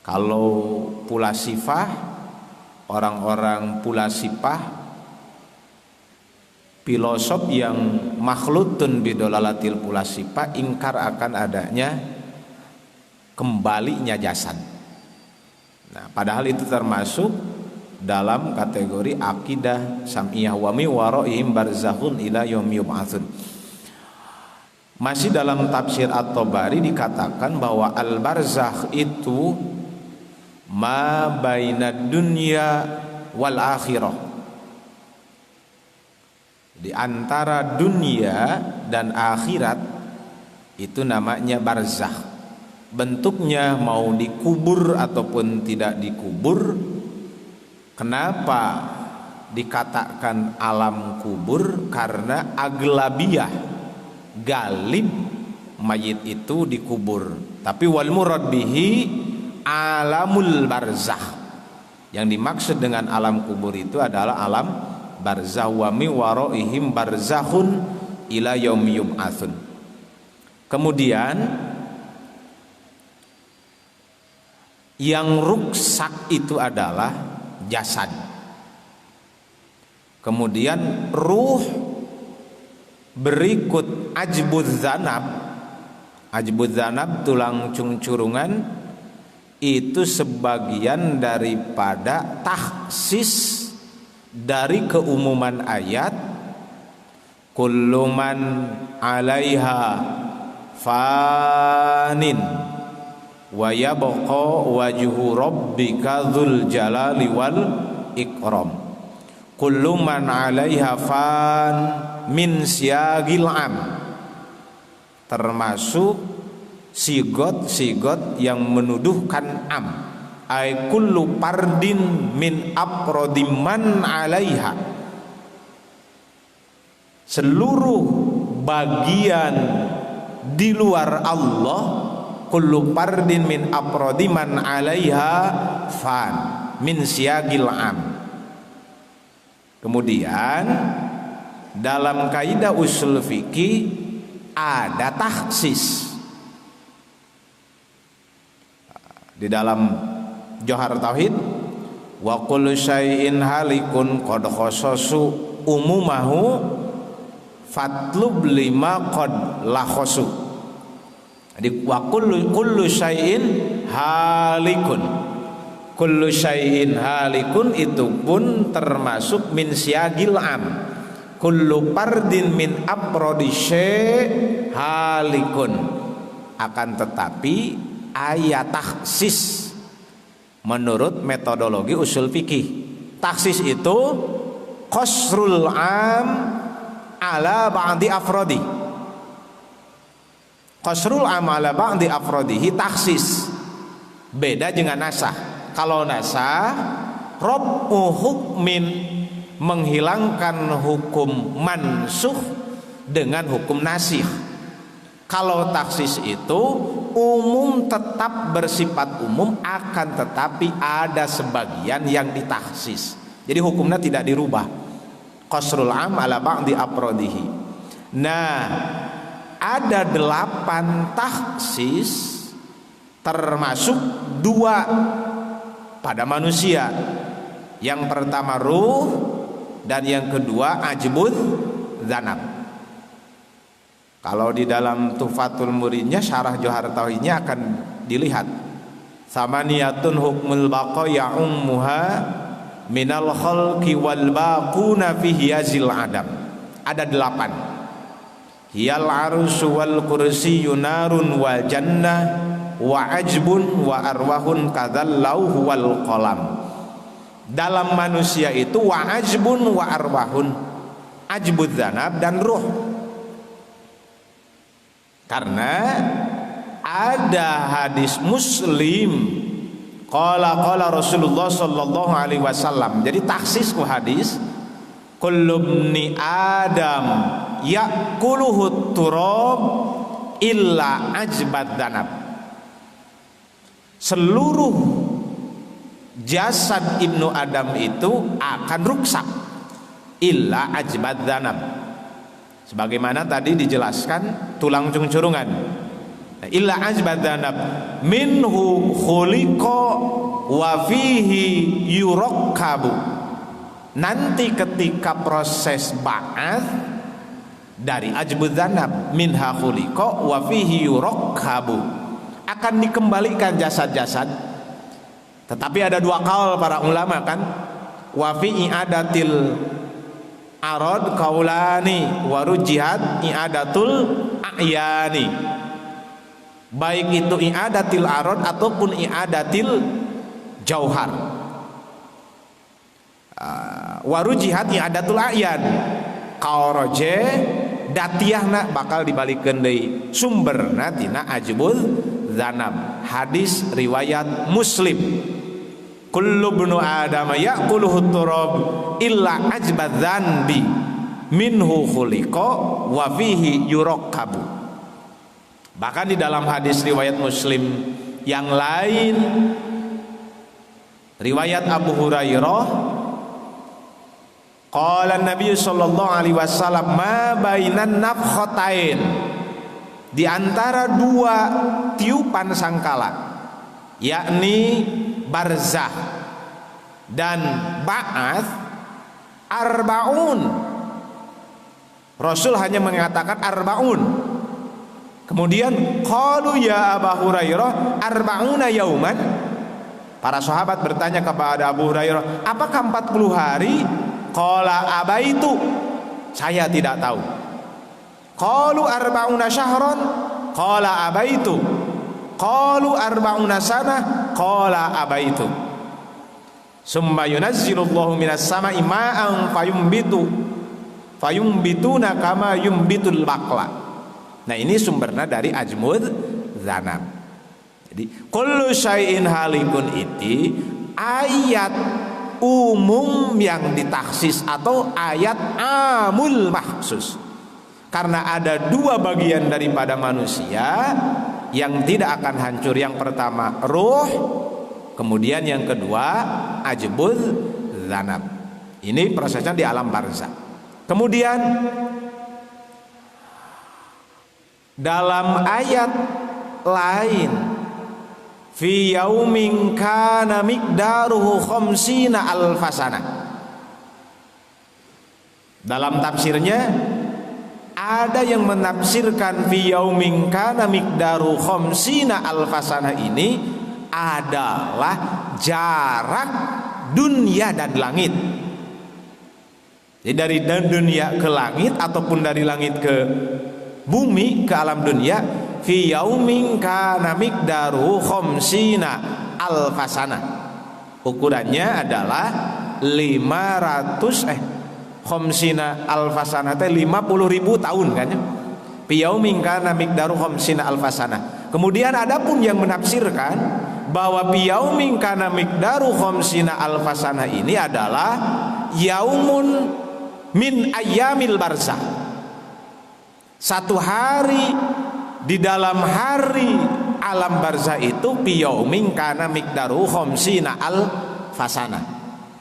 Kalau pula sifah, orang-orang pula sifah, filosof yang makhlutun bidolalatil pulasifah, ingkar akan adanya kembalinya jasad. Nah, padahal itu termasuk dalam kategori akidah sam'iyah, wa mi waraihim barzakhun ila yaumi yub'atsun. Masih dalam tafsir At-Tabari dikatakan bahwa al-barzakh itu ma bainad dunya wal akhirah, di antara dunia dan akhirat, itu namanya barzakh. Bentuknya mau dikubur ataupun tidak dikubur. Kenapa dikatakan alam kubur? Karena aglabiyah, galib mayit itu dikubur. Tapi wal murad bihi alamul barzakh. Yang dimaksud dengan alam kubur itu adalah alam barzakh. Wa mi waraihim barzakhun ila yaumi yub'atsun. Kemudian yang ruksak itu adalah jasad. Kemudian ruh berikut ajbuz zanab. Ajbuz zanab, tulang cungcurungan, itu sebagian daripada taksis dari keumuman ayat kullu man 'alaiha fanin wa yabqa wajhu rabbika dzul jalali wal ikram. Kullu man 'alaiha fan min siyagil am, termasuk sigot-sigot yang menuduhkan am. Ay kullu pardin min afrodiman 'alaiha, seluruh bagian di luar Allah kullu fardin min afradi man 'alaiha fan min siyagil am. Kemudian dalam kaidah usul fikih ada takhsis. Di dalam Johar Tauhid, wa kullu syai'in halikun qad khassasu umumahu fatlub lima qad la khassu. Jadi wa kullu syai'in halikun. Kullu syai'in halikun itu pun termasuk min syagil am. Kullu fardin min afrodi syai' halikun. Akan tetapi ayat takhsis menurut metodologi usul fikih. Takhsis itu qasrul am ala ba'di afrodi. Qasrul am ala ba'di afrodihi takhsis. Beda dengan nasah. Kalau nasah rab'u hukmin, menghilangkan hukum mansukh dengan hukum nasikh. Kalau taksis itu umum tetap bersifat umum, akan tetapi ada sebagian yang ditaksis. Jadi hukumnya tidak dirubah. Qasrul am ala ba'di afrodihi. Nah, ada 8 taksis, termasuk 2 pada manusia. Yang pertama ruh, dan yang kedua ajbud zanab. Kalau di dalam Tuhfatul Muridnya, syarah Johar Tauhidnya akan dilihat samaniyatun hukmul baqa ya'ummuha minal khalqi wal baquna fi hiyazil adam. Ada 8. Hiyal arusyu wal kursiyyu narun wal jannah wa ajbun wa arwahun kadzal lauh wal qalam. Dalam manusia itu wa ajbun wa arwahun, ajbud zanab dan ruh. Karena ada hadis Muslim qala Rasulullah sallallahu alaihi wasallam. Jadi takhsis ku hadis kullu ibni adam ya'kuluhu turab illa ajbad zanab. Seluruh jasad ibnu Adam itu akan rusak illa ajbad zanab. Sebagaimana tadi dijelaskan tulang cungcurungan. Nah, illa ajbad zanab minhu khuliqa wa fihi yurakkabu. Nanti ketika proses ba'ats dari ajbud zanab minha khuliqa wa fihi yurakkabu, akan dikembalikan jasad-jasad. Tetapi ada 2 kaul para ulama kan, wa fi i'adatil arad kaulani wa rujihat i'adatul a'yani. Baik itu i'adatil arad ataupun i'adatil jauhar. Wa rujihat i'adatul a'yan. Qauraje datiahna bakal dibalikeun deui sumberna tina ajbul zanab. Hadis riwayat Muslim. Kullu ibnu adam ya'kuluhu turab illa ajbad dzanbi minhu khuliqa wa fihi yurakkabu. Bahkan di dalam hadis riwayat Muslim yang lain, riwayat Abu Hurairah, qala Nabi sallallahu alaihi wasallam ma bainan nafkhatain, di antara 2 tiupan sangkala, yakni barzah dan ba'ats, arbaun. Rasul hanya mengatakan arbaun. Kemudian qalu ya Abu Hurairah arbauna yauman. Para sahabat bertanya kepada Abu Hurairah, apakah 40 hari? Qala abaitu, saya tidak tahu. Qalu arbauna syahran, qala abaitu. Qalu arba'una sanah, qala abaitu. Summa yunazzilullahu minas sama'i ma'an fayumbituna kama yumbitul baqla. Nah, ini sumbernya dari ajmud zanab. Jadi kullu syai'in halikun itu ayat umum yang ditaksis atau ayat amul mahsus. Karena ada 2 bagian daripada manusia yang tidak akan hancur. Yang pertama ruh, kemudian yang kedua ajbul zanab. Ini prosesnya di alam barzakh. Kemudian dalam ayat lain, fi yaumin kana miqdaruhu khamsina alfasana. Dalam tafsirnya ada yang menafsirkan fi yaumin kana miqdaru khamsina alfasana ini adalah jarak dunia dan langit. Jadi dari dunia ke langit ataupun dari langit ke bumi, ke alam dunia, fi yaumin kana miqdaru khamsina alfasana. Ukurannya adalah khamsina alfasana teh 50.000 tahun kan ya. Fi yaumin kana miqdaru khamsina alfasana. Kemudian adapun yang menafsirkan bahwa fi yaumin kana miqdaru khamsina alfasana ini adalah yaumun min ayyamil barzakh. Satu hari di dalam hari alam barzakh itu fi yaumin kana miqdaru khamsina alfasana.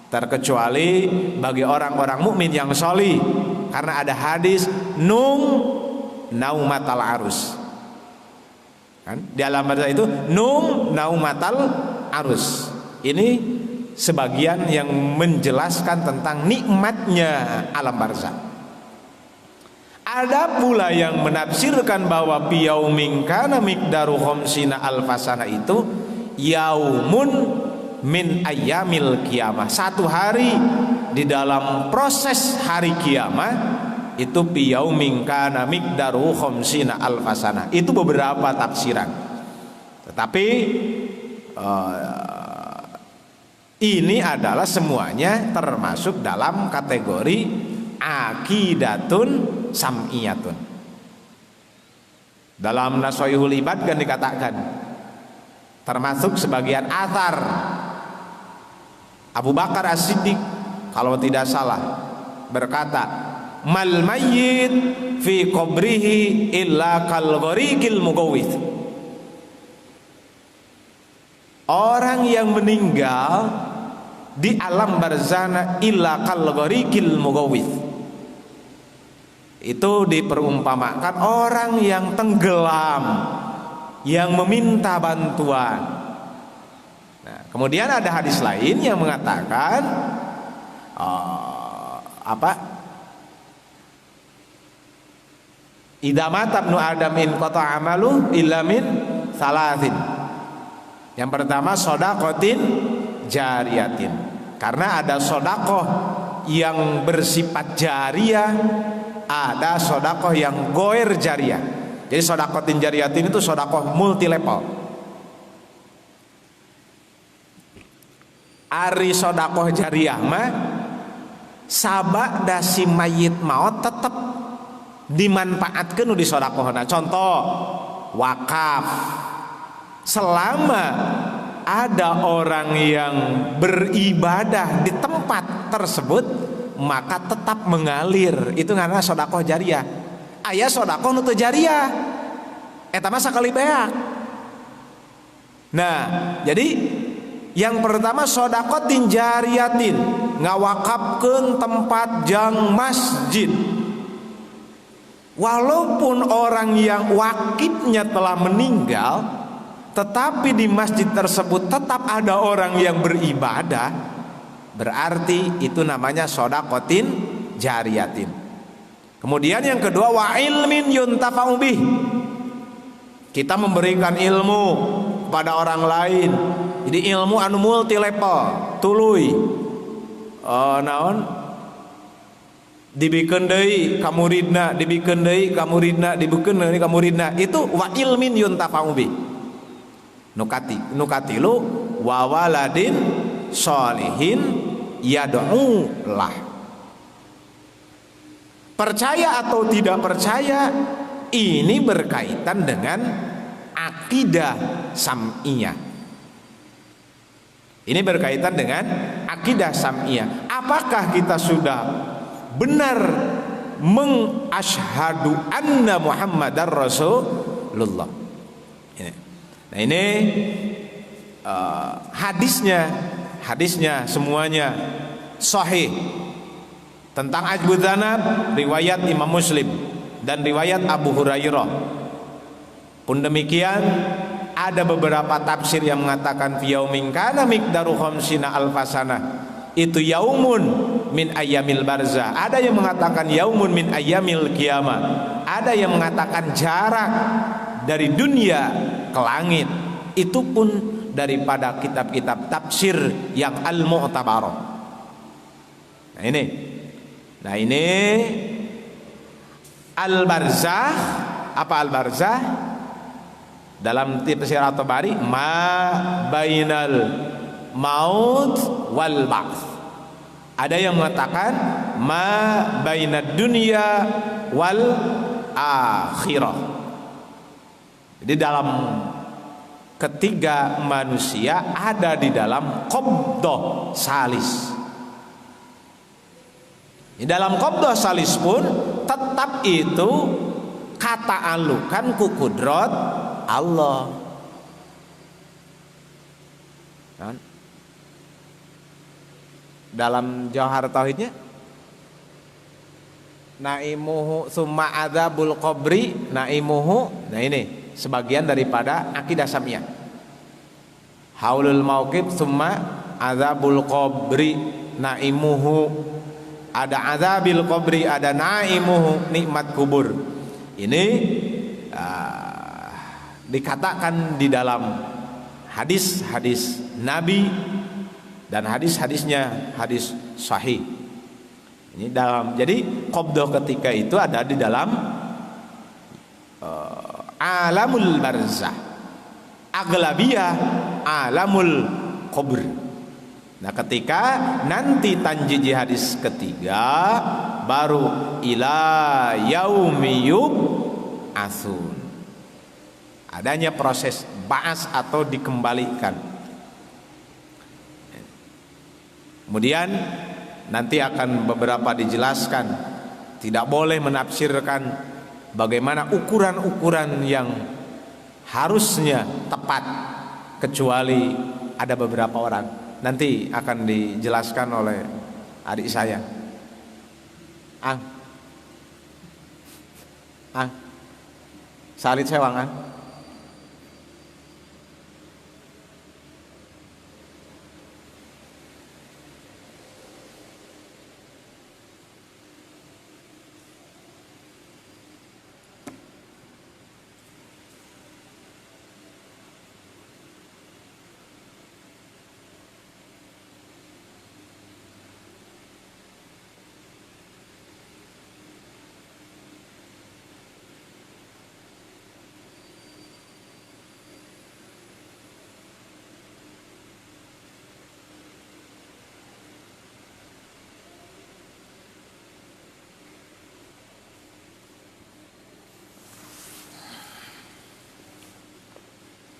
Terkecuali bagi orang-orang mukmin yang sholih, karena ada hadis naumatal arus. Kan? Di alam barzakh itu naumatal arus. Ini sebagian yang menjelaskan tentang nikmatnya alam barzakh. Ada pula yang menafsirkan bahwa fi yaumin kana miqdaru khamsina alfasana itu yaumun min ayyamil qiyamah. Satu hari di dalam proses hari kiamat itu fi yaumin kana miqdaru khamsina alfasana. Itu beberapa tafsiran. Tetapi ini adalah semuanya termasuk dalam kategori aqidatun sam'iyatun. Dalam Nasoihul Ibad kan dikatakan termasuk sebagian athar Abu Bakar As-Siddiq kalau tidak salah berkata, mal mayyit fi qabrihi illa kal ghariqil mugawwith. Orang yang meninggal di alam barzana illa kal ghariqil mugawwith. Itu diperumpamakan orang yang tenggelam, yang meminta bantuan. Nah, kemudian ada hadis lain yang mengatakan idza mata ibnu adam in qata amalu illa min salasin. Yang pertama shadaqatin jariyatin. Karena ada sedekah yang bersifat jariyah, ada sedekah yang goer jariyah. Jadi shadaqatin jariyatin itu sedekah multi level. Ari sedekah jariyah mah sabak dasi mayit maut tetap dimanfaatkeun di sedekahna. Contoh wakaf. Selama ada orang yang beribadah di tempat tersebut maka tetap mengalir. Itu karena sedekah jariyah. Aya sedekah nu teu jariyah. Eta mah sakali beak. Nah, jadi yang pertama sedaqatin jariyatin, ngawakafkeun tempat jang masjid. Walaupun orang yang wakifnya telah meninggal, tetapi di masjid tersebut tetap ada orang yang beribadah, berarti itu namanya sedaqatin jariyatin. Kemudian yang kedua wa ilmin yuntafa'u bih. Kita memberikan ilmu kepada orang lain. Jadi ilmu anu multi level, tuluy. Naon? Dibikeun deui ka muridna, dibikeun deui ka muridna, dibikeun deui ka muridna. Itu wa ilmin yuntafa'u bih. Nukatilu wa waladin sholihin yad'u lah. Percaya atau tidak percaya, ini berkaitan dengan akidah sam'iyah. Ini berkaitan dengan akidah sam'iyah. Apakah kita sudah benar mengasyhadu anna Muhammadar Rasulullah? Ini Nah ini hadisnya semuanya sahih. Tentang Ajbu Dzanab riwayat Imam Muslim dan riwayat Abu Hurairah. Pun demikian ada beberapa tafsir yang mengatakan fi yaumin kana miqdaru khamsina alfasana, itu yaumun min ayyamil barzah. Ada yang mengatakan yaumun min ayyamil qiyamah. Ada yang mengatakan jarak dari dunia ke langit. Itu pun daripada kitab-kitab tafsir yang al-mu'tabarah. Nah ini al-barzah. Apa al-barzah? Dalam tafsir At-Tabari, ma bainal maut wal ba'ts. Ada yang mengatakan ma bainad dunya wal akhirah. Jadi dalam ketiga manusia ada di dalam qabdah salis. Di dalam qabdah salis pun tetap itu kata alukan ku kudrat Allah. Kan? Dalam Jauhar Tauhidnya, naimuhu summa adzabul qabri naimuhu. Nah ini sebagian daripada akidah Samiyah. Haulul mauqif summa adzabul qabri naimuhu. Ada azabil qabri, ada naimuhu, nikmat kubur. Ini dikatakan di dalam hadis-hadis Nabi dan hadis-hadisnya hadis sahih. Ini dalam, jadi qabdah ketika itu ada di dalam alamul barzah, aglabiyah alamul qabr. Nah ketika nanti tanjiji hadis ketiga baru ila yaumi yub'atsun, adanya proses ba'as atau dikembalikan. Kemudian nanti akan beberapa dijelaskan, tidak boleh menafsirkan bagaimana ukuran-ukuran yang harusnya tepat, kecuali ada beberapa orang. Nanti akan dijelaskan oleh adik saya. Ang salit sewang Ang.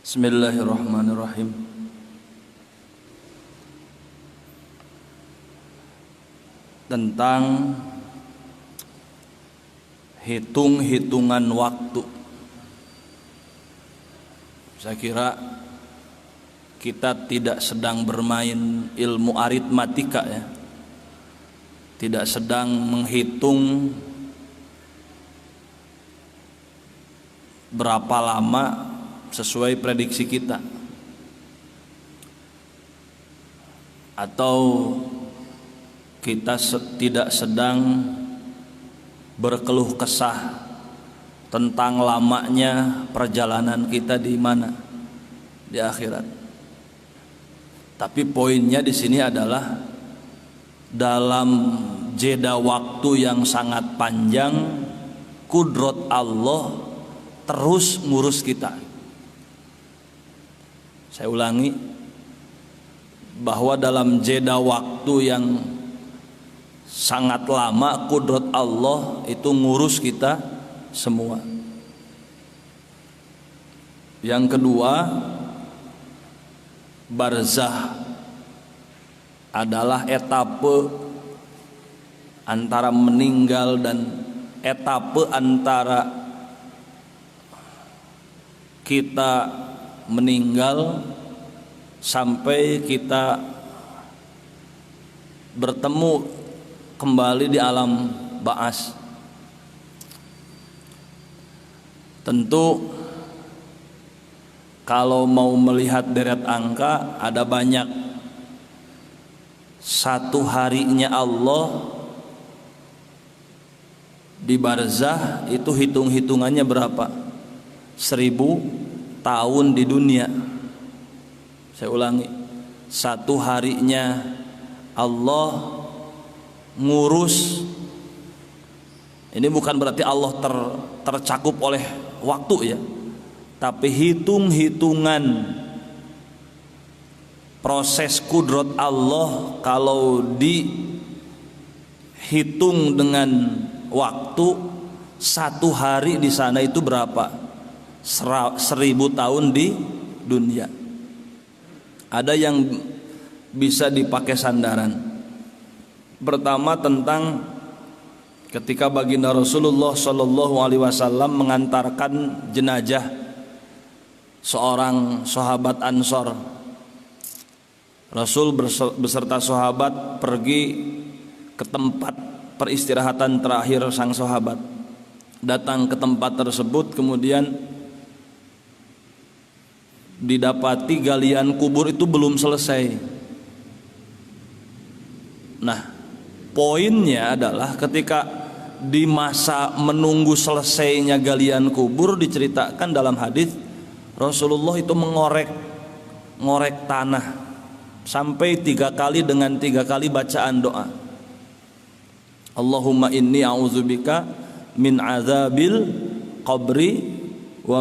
Bismillahirrahmanirrahim. Tentang hitung-hitungan waktu, saya kira kita tidak sedang bermain ilmu aritmatika ya, tidak sedang menghitung berapa lama sesuai prediksi kita, atau kita tidak sedang berkeluh kesah tentang lamanya perjalanan kita di mana, di akhirat. Tapi poinnya di sini adalah dalam jeda waktu yang sangat panjang, kudrat Allah terus ngurus kita. Saya ulangi, bahwa dalam jeda waktu yang sangat lama, kudrat Allah itu ngurus kita semua. Yang kedua, barzah adalah etape antara meninggal dan etape antara kita meninggal sampai kita bertemu kembali di alam ba'as. Tentu kalau mau melihat deret angka ada banyak. Satu harinya Allah di barzah itu hitung-hitungannya berapa? 1000 tahun di dunia. Saya ulangi, satu harinya Allah ngurus. Ini bukan berarti Allah tercakup oleh waktu ya, tapi hitung-hitungan proses kudrat Allah kalau dihitung dengan waktu, satu hari di sana itu berapa? 1000 tahun di dunia. Ada yang bisa dipakai sandaran. Pertama tentang ketika baginda Rasulullah Shallallahu Alaihi Wasallam mengantarkan jenazah seorang sahabat Ansor. Rasul beserta sahabat pergi ke tempat peristirahatan terakhir sang sahabat. Datang ke tempat tersebut, kemudian didapati galian kubur itu belum selesai. Nah, poinnya adalah ketika di masa menunggu selesainya galian kubur, diceritakan dalam hadis Rasulullah itu mengorek tanah sampai 3 kali dengan 3 kali bacaan doa. Allahumma inni a'udzubika min azabil qabri wa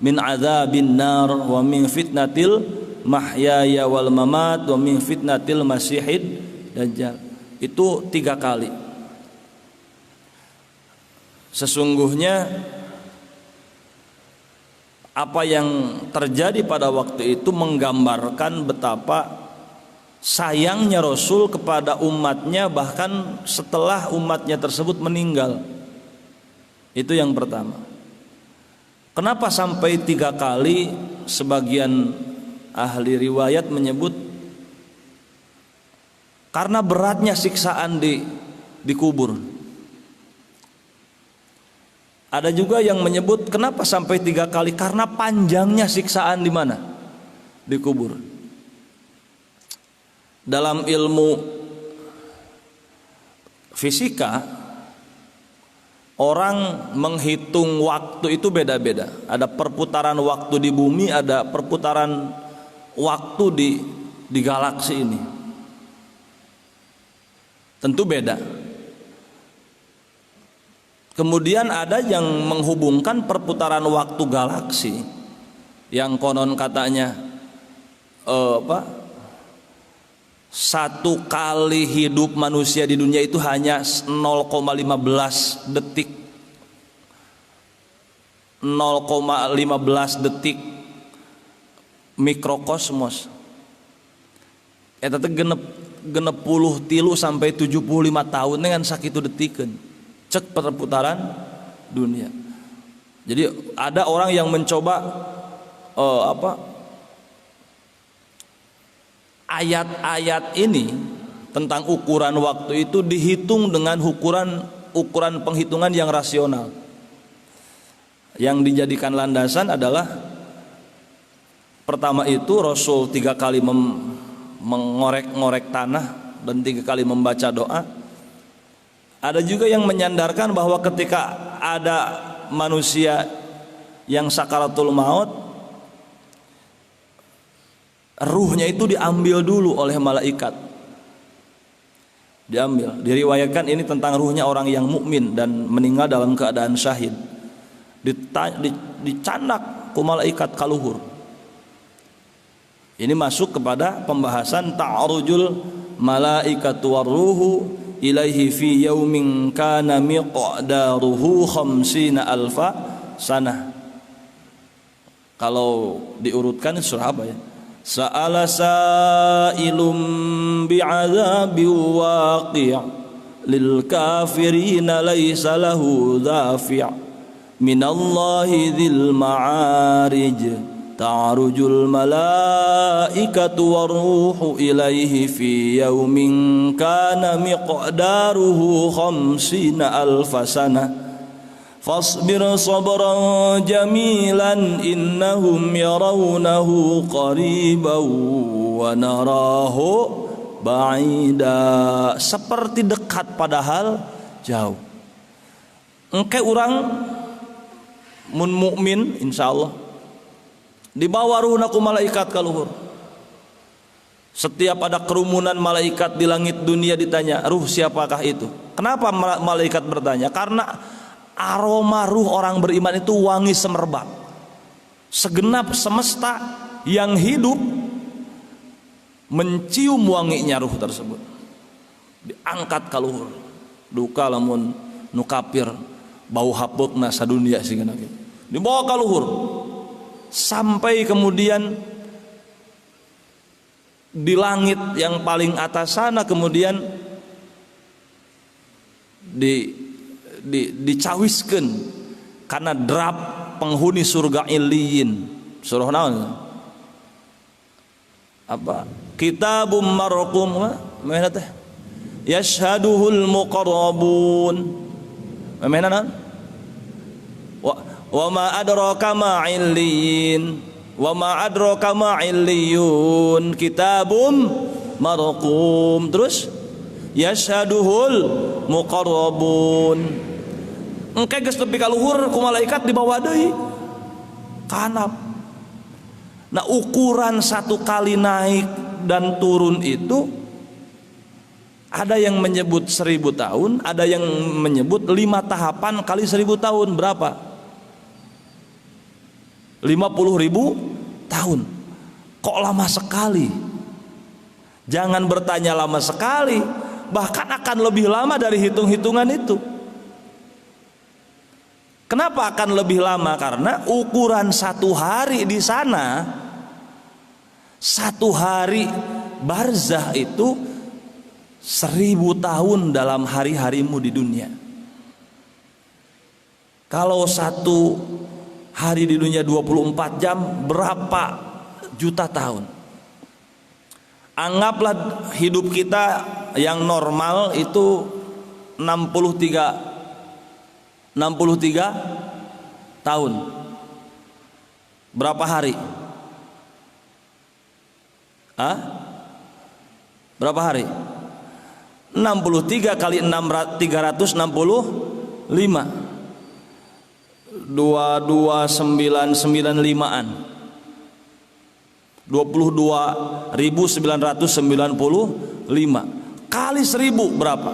min azabin nar wa min fitnatil mahyaya wal mamat wa min fitnatil masihid dajjal. Itu 3 kali. Sesungguhnya apa yang terjadi pada waktu itu menggambarkan betapa sayangnya Rasul kepada umatnya bahkan setelah umatnya tersebut meninggal. Itu yang pertama. Kenapa sampai 3 kali? Sebagian ahli riwayat menyebut karena beratnya siksaan di kubur. Ada juga yang menyebut kenapa sampai 3 kali? Karena panjangnya siksaan di mana? Di kubur. Dalam ilmu fisika, orang menghitung waktu itu beda-beda. Ada perputaran waktu di bumi, ada perputaran waktu di galaksi ini. Tentu beda. Kemudian ada yang menghubungkan perputaran waktu galaksi yang konon katanya 1 kali hidup manusia di dunia itu hanya 0,15 detik. 0,15 detik mikrokosmos. Eta teh genep 10 tilu sampai 75 tahun dengan sakitu detikeun. Cek perputaran dunia. Jadi ada orang yang mencoba ayat-ayat ini tentang ukuran waktu itu dihitung dengan ukuran penghitungan yang rasional. Yang dijadikan landasan adalah pertama itu Rasul 3 kali mengorek-ngorek tanah dan 3 kali membaca doa. Ada juga yang menyandarkan bahwa ketika ada manusia yang sakaratul maut, ruhnya itu diambil dulu oleh malaikat. Diambil. Diriwayatkan ini tentang ruhnya orang yang mukmin dan meninggal dalam keadaan syahid. Dicandak ku malaikat kaluhur. Ini masuk kepada pembahasan ta'arujul malaikatu warruhu ilaihi fi yaumin kana miqdaruhu 50 alfa sanah. Kalau diurutkan surah apa ya? Sa'ala sa'ilum bi'adzabi waqi' lil kafirina laisa lahu dhafi' minallahi dzil ma'arij ta'rujul malaikatu waruhu ilaihi fi yaumin kana miqdaruhu khamsina alfasana fasbir sabran jamilan innahum yarawnahu qariban wa narahu ba'ida, seperti dekat padahal jauh. Engke urang mun mukmin insyaallah dibawa ruhna ku malaikat ka luhur. Setiap ada kerumunan malaikat di langit dunia ditanya, ruh siapakah itu? Kenapa malaikat bertanya? Karena aroma ruh orang beriman itu wangi semerbak. Segenap semesta yang hidup mencium wanginya ruh tersebut. Diangkat ka luhur. Duka lamun nu kafir bau hapukna sadunia singana kitu. Dibawa ka luhur. Sampai kemudian di langit yang paling atas sana kemudian dicawiskeun karena drap penghuni surga Iliyin. Surah naon? Apa? Kitabum marqum mana teh? Yashhaduhul muqarrabun. Mana naon? Wa ma adraka ma Iliyin. Wa ma adraka ma Iliyun. Kitabum marqum. Terus yashhaduhul muqarrabun. Engke geus tepi ka luhur ku malaikat dibawa deui ka handap. Nah, ukuran satu kali naik dan turun itu ada yang menyebut 1000 tahun, ada yang menyebut 5 tahapan kali 1000 tahun. Berapa? 50.000 tahun. Kok lama sekali? Jangan bertanya lama sekali, bahkan akan lebih lama dari hitung-hitungan itu. Kenapa akan lebih lama? Karena ukuran satu hari di sana, satu hari barzah itu 1000 tahun dalam hari-harimu di dunia. Kalau satu hari di dunia 24 jam, berapa juta tahun? Anggaplah hidup kita yang normal itu 63 tahun. Berapa hari? Berapa hari? 63 kali 365. 22995-an. 22.995 kali 1000 berapa?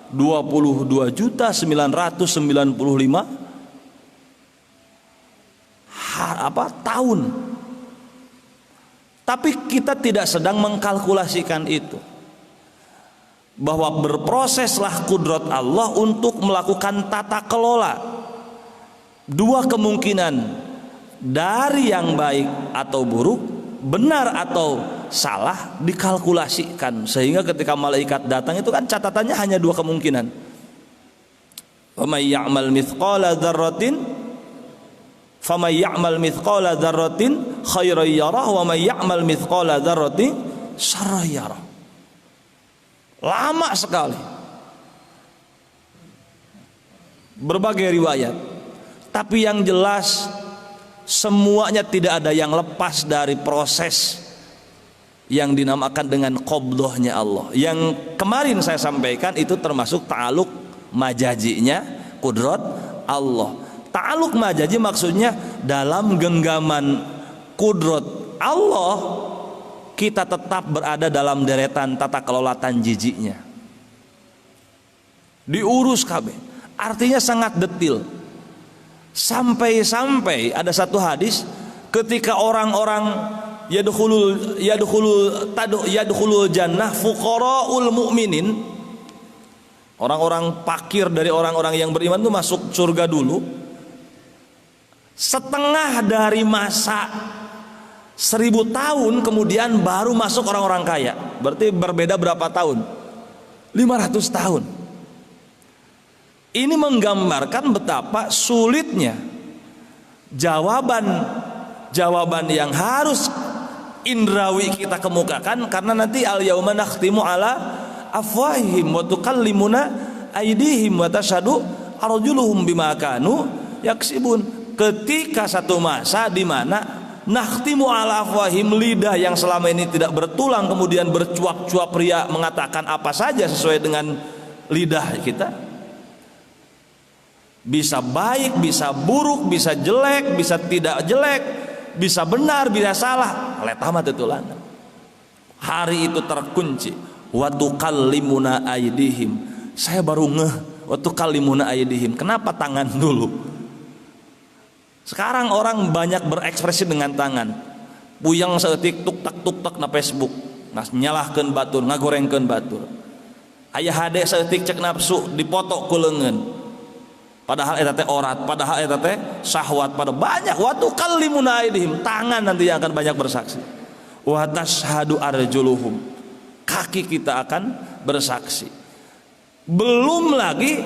22.995 tahun. Tapi kita tidak sedang mengkalkulasikan itu, bahwa berproseslah kudrat Allah untuk melakukan tata kelola. Dua kemungkinan, dari yang baik atau buruk, benar atau salah, dikalkulasikan. Sehingga ketika malaikat datang itu kan catatannya hanya dua kemungkinan. Wa may ya'mal mithqala dzarratin khairan yarah wa may ya'mal mithqala dzarratin syarran yarah. Lama sekali. Berbagai riwayat. Tapi yang jelas semuanya tidak ada yang lepas dari proses yang dinamakan dengan qabdahnya Allah. Yang kemarin saya sampaikan itu termasuk ta'aluk majajinya kudrat Allah. Ta'aluk majaji maksudnya dalam genggaman kudrat Allah kita tetap berada dalam deretan tata kelola tanjijinya. Diurus kabeh. Artinya sangat detil. Sampai-sampai ada satu hadis ketika orang-orang yadkhulul jannah fuqaraul mu'minin, orang-orang fakir dari orang-orang yang beriman itu masuk surga dulu. Setengah dari masa 1000 tahun kemudian baru masuk orang-orang kaya. Berarti berbeda berapa tahun? 500 tahun. Ini menggambarkan betapa sulitnya jawaban yang harus indrawi kita kemukakan, karena nanti al yauma nakhtimu ala afwahihim wa tukallimuna aydihim wa tashhadu arjuluhum bima kanu yaksibun. Ketika satu masa di mana nakhtimu ala afwahim, lidah yang selama ini tidak bertulang kemudian bercuap-cuap ria mengatakan apa saja sesuai dengan lidah kita, bisa baik, bisa buruk, bisa jelek, bisa tidak jelek, bisa benar, bisa salah, letama tetulan. Hari itu terkunci. Wa tukallimuna aydihim. Saya baru ngeh wa tukallimuna aydihim. Kenapa tangan dulu? Sekarang orang banyak berekspresi dengan tangan. Puyang saeutik tuk tak na Facebook, nyalahkeun batur, ngagorengkeun batur. Aya hade saeutik cek nafsu dipoto ku leungeun. Padahal eta teh orat, padahal eta teh syahwat, pada banyak. Wa tukallimuna aydihim, tangan nanti yang akan banyak bersaksi. Wa tashhadu arjuluhum, kaki kita akan bersaksi. Belum lagi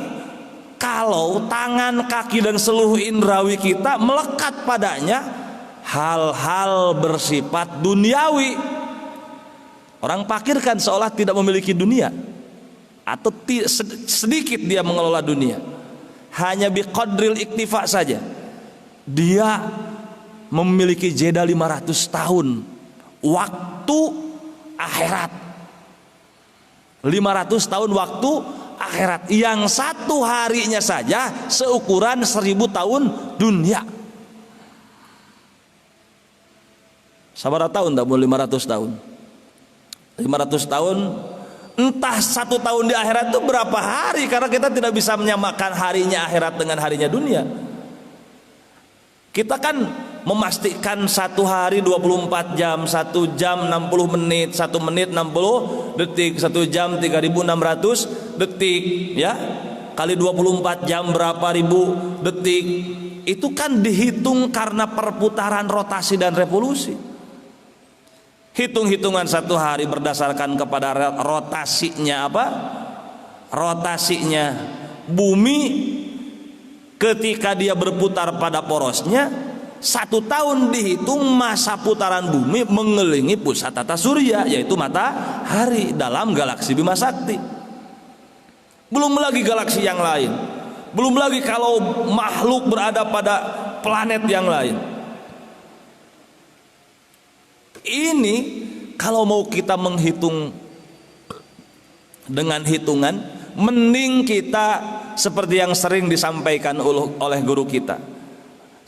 kalau tangan, kaki dan seluruh indrawi kita melekat padanya hal-hal bersifat duniawi. Orang fakir kan seolah tidak memiliki dunia, atau sedikit dia mengelola dunia. Hanya biqadril iktifa saja dia memiliki jeda 500 tahun waktu akhirat, 500 tahun waktu akhirat, yang satu harinya saja seukuran 1000 tahun dunia. Sabaraha tahun tak mau 500 tahun? 500 tahun, entah 1 tahun di akhirat itu berapa hari, karena kita tidak bisa menyamakan harinya akhirat dengan harinya dunia. Kita kan memastikan 1 hari 24 jam, 1 jam 60 menit, 1 menit 60 detik, 1 jam 3600 detik, ya, kali 24 jam berapa ribu detik. Itu kan dihitung karena perputaran rotasi dan revolusi. Hitung-hitungan 1 hari berdasarkan kepada rotasinya apa? Rotasinya bumi ketika dia berputar pada porosnya. 1 tahun dihitung masa putaran bumi mengelilingi pusat tata surya, yaitu matahari dalam galaksi Bima Sakti. Belum lagi galaksi yang lain, belum lagi kalau makhluk berada pada planet yang lain. Ini kalau mau kita menghitung dengan hitungan, mending kita seperti yang sering disampaikan oleh guru kita,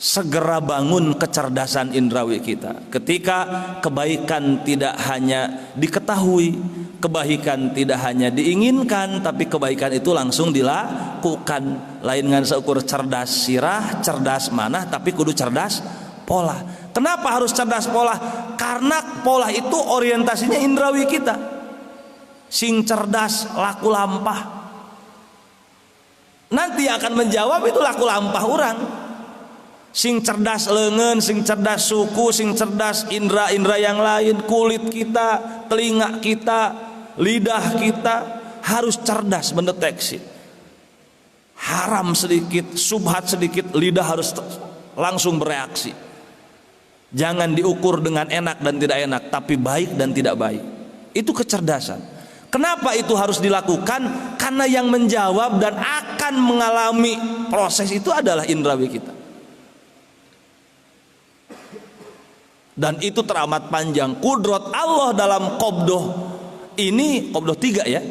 segera bangun kecerdasan indrawi kita. Ketika kebaikan tidak hanya diketahui, kebaikan tidak hanya diinginkan, tapi kebaikan itu langsung dilakukan. Lain dengan seukur cerdas sirah, cerdas manah, tapi kudu cerdas pola. Kenapa harus cerdas pola? Karena pola itu orientasinya indrawi kita. Sing cerdas laku lampah, nanti akan menjawab itu laku lampah orang. Sing cerdas leungeun, sing cerdas suku, sing cerdas indra-indra yang lain, kulit kita, telinga kita, lidah kita harus cerdas mendeteksi. Haram sedikit, subhat sedikit, lidah harus langsung bereaksi. Jangan diukur dengan enak dan tidak enak, tapi baik dan tidak baik. Itu kecerdasan. Kenapa itu harus dilakukan? Karena yang menjawab dan akan mengalami proses itu adalah indrawi kita. Dan itu teramat panjang. Kudrat Allah dalam qabdoh ini, qabdoh 3 ya.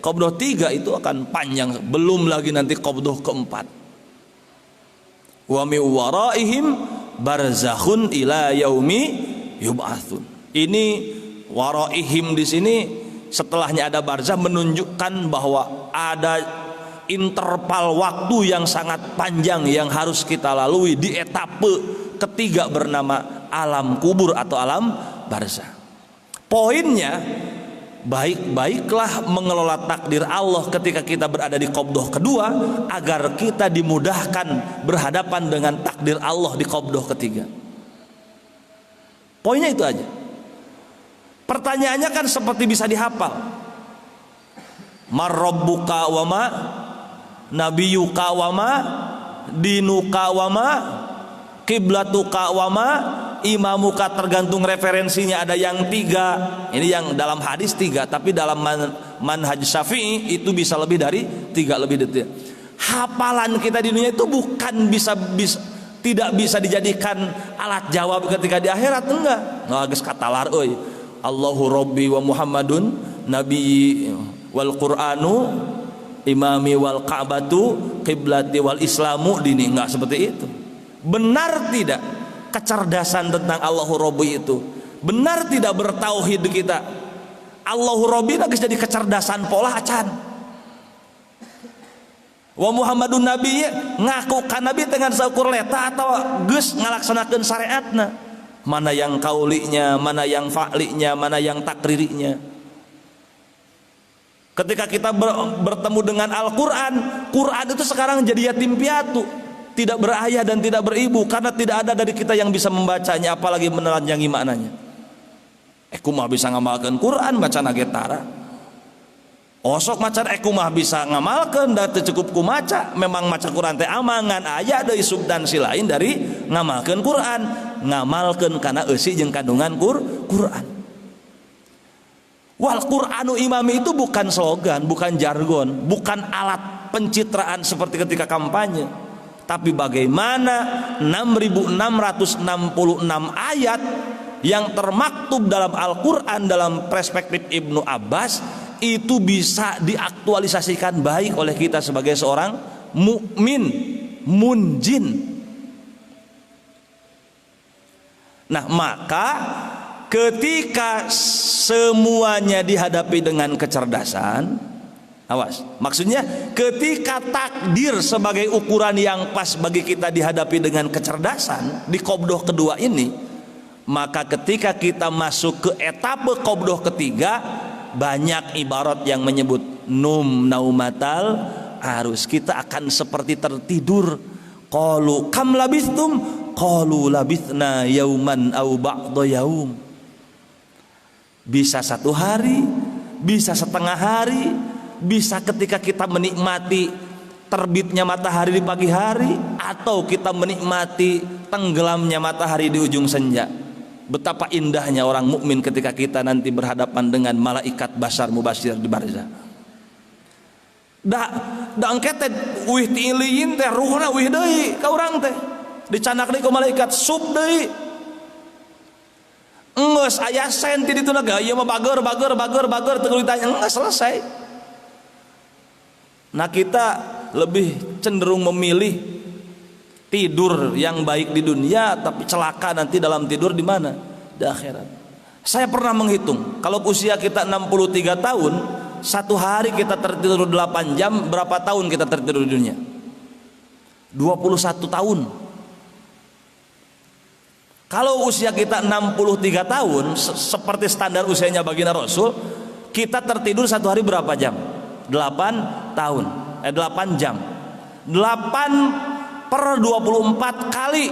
Qabdoh 3 itu akan panjang. Belum lagi nanti qabdoh keempat. Wa mi waraihim barzakhun ila yaumi yub'atsun. Ini waraihim di sini setelahnya ada barzakh, menunjukkan bahwa ada interval waktu yang sangat panjang yang harus kita lalui di etape ketiga bernama alam kubur atau alam barzakh. Poinnya, baik-baiklah mengelola takdir Allah ketika kita berada di qabdoh kedua, agar kita dimudahkan berhadapan dengan takdir Allah di qabdoh ketiga. Poinnya itu aja. Pertanyaannya kan seperti bisa dihafal. Marrabbuka wa ma nabiyuka wama, dinuka wama, kiblatuka wama, imamuka, tergantung referensinya. Ada yang 3, ini yang dalam hadis 3, tapi dalam manhaj Syafi'i itu bisa lebih dari 3, lebih detail. Hafalan kita di dunia itu bukan tidak bisa dijadikan alat jawab ketika di akhirat, enggak. Nah, geus katalar euy. Allahu Rabbi wa Muhammadun Nabi wal Qur'anu imami wal Ka'batu qiblati wal Islamu dini, enggak seperti itu. Benar tidak kecerdasan tentang Allahu Rabbi itu? Benar tidak bertauhid kita? Allahu Rabbi geus jadi kecerdasan pola acan. Wa Muhammadun Nabi ngaku kan Nabi dengan saukur leta atau geus ngalaksanakeun syariatna. Mana yang kaulinya, mana yang fa'linya, mana yang takririnya. Ketika kita bertemu dengan Al-Quran, Quran itu sekarang jadi yatim piatu, tidak berayah dan tidak beribu, karena tidak ada dari kita yang bisa membacanya, apalagi menelanjangi maknanya. Kumah bisa ngamalkan Quran, baca nagetara. Osok macan kumah bisa ngamalkan, dan cukup ku maca. Memang maca Quran teh amangan, aya deui substansi lain dari ngamalkan Quran. Ngamalkan karena eusi jeung kandungan Quran. Wal Qur'anu imami itu bukan slogan, bukan jargon, bukan alat pencitraan seperti ketika kampanye. Tapi bagaimana 6.666 ayat yang termaktub dalam Al-Qur'an dalam perspektif Ibnu Abbas itu bisa diaktualisasikan baik oleh kita sebagai seorang mukmin munjin. Nah, maka ketika semuanya dihadapi dengan kecerdasan, awas, maksudnya ketika takdir sebagai ukuran yang pas bagi kita dihadapi dengan kecerdasan di qobdoh kedua ini, maka ketika kita masuk ke etape qobdoh ketiga, banyak ibarat yang menyebut naumatal arus. Kita akan seperti tertidur. Qalu kam labithtum, qalu labithna yauman au ba'da yaum. Bisa 1 hari, bisa setengah hari, bisa ketika kita menikmati terbitnya matahari di pagi hari, atau kita menikmati tenggelamnya matahari di ujung senja. Betapa indahnya orang mukmin ketika kita nanti berhadapan dengan malaikat Basyar Mubasyir di barzah. Da engke teh uih ti iliin teh ruhna uih deui ka urang teh. Dicanak deui ku malaikat sub deui. Enggeus aya sen ti ditu na ieu mah bager teu ditanya, enggeus selesai. Nah, kita lebih cenderung memilih tidur yang baik di dunia, tapi celaka nanti dalam tidur di mana? Di akhirat. Saya pernah menghitung, kalau usia kita 63 tahun, 1 hari kita tertidur 8 jam, berapa tahun kita tertidur di dunia? 21 tahun. Kalau usia kita 63 tahun, seperti standar usianya baginda Rasul, kita tertidur 1 hari berapa jam? 8 tahun. 8 jam. 8/24 kali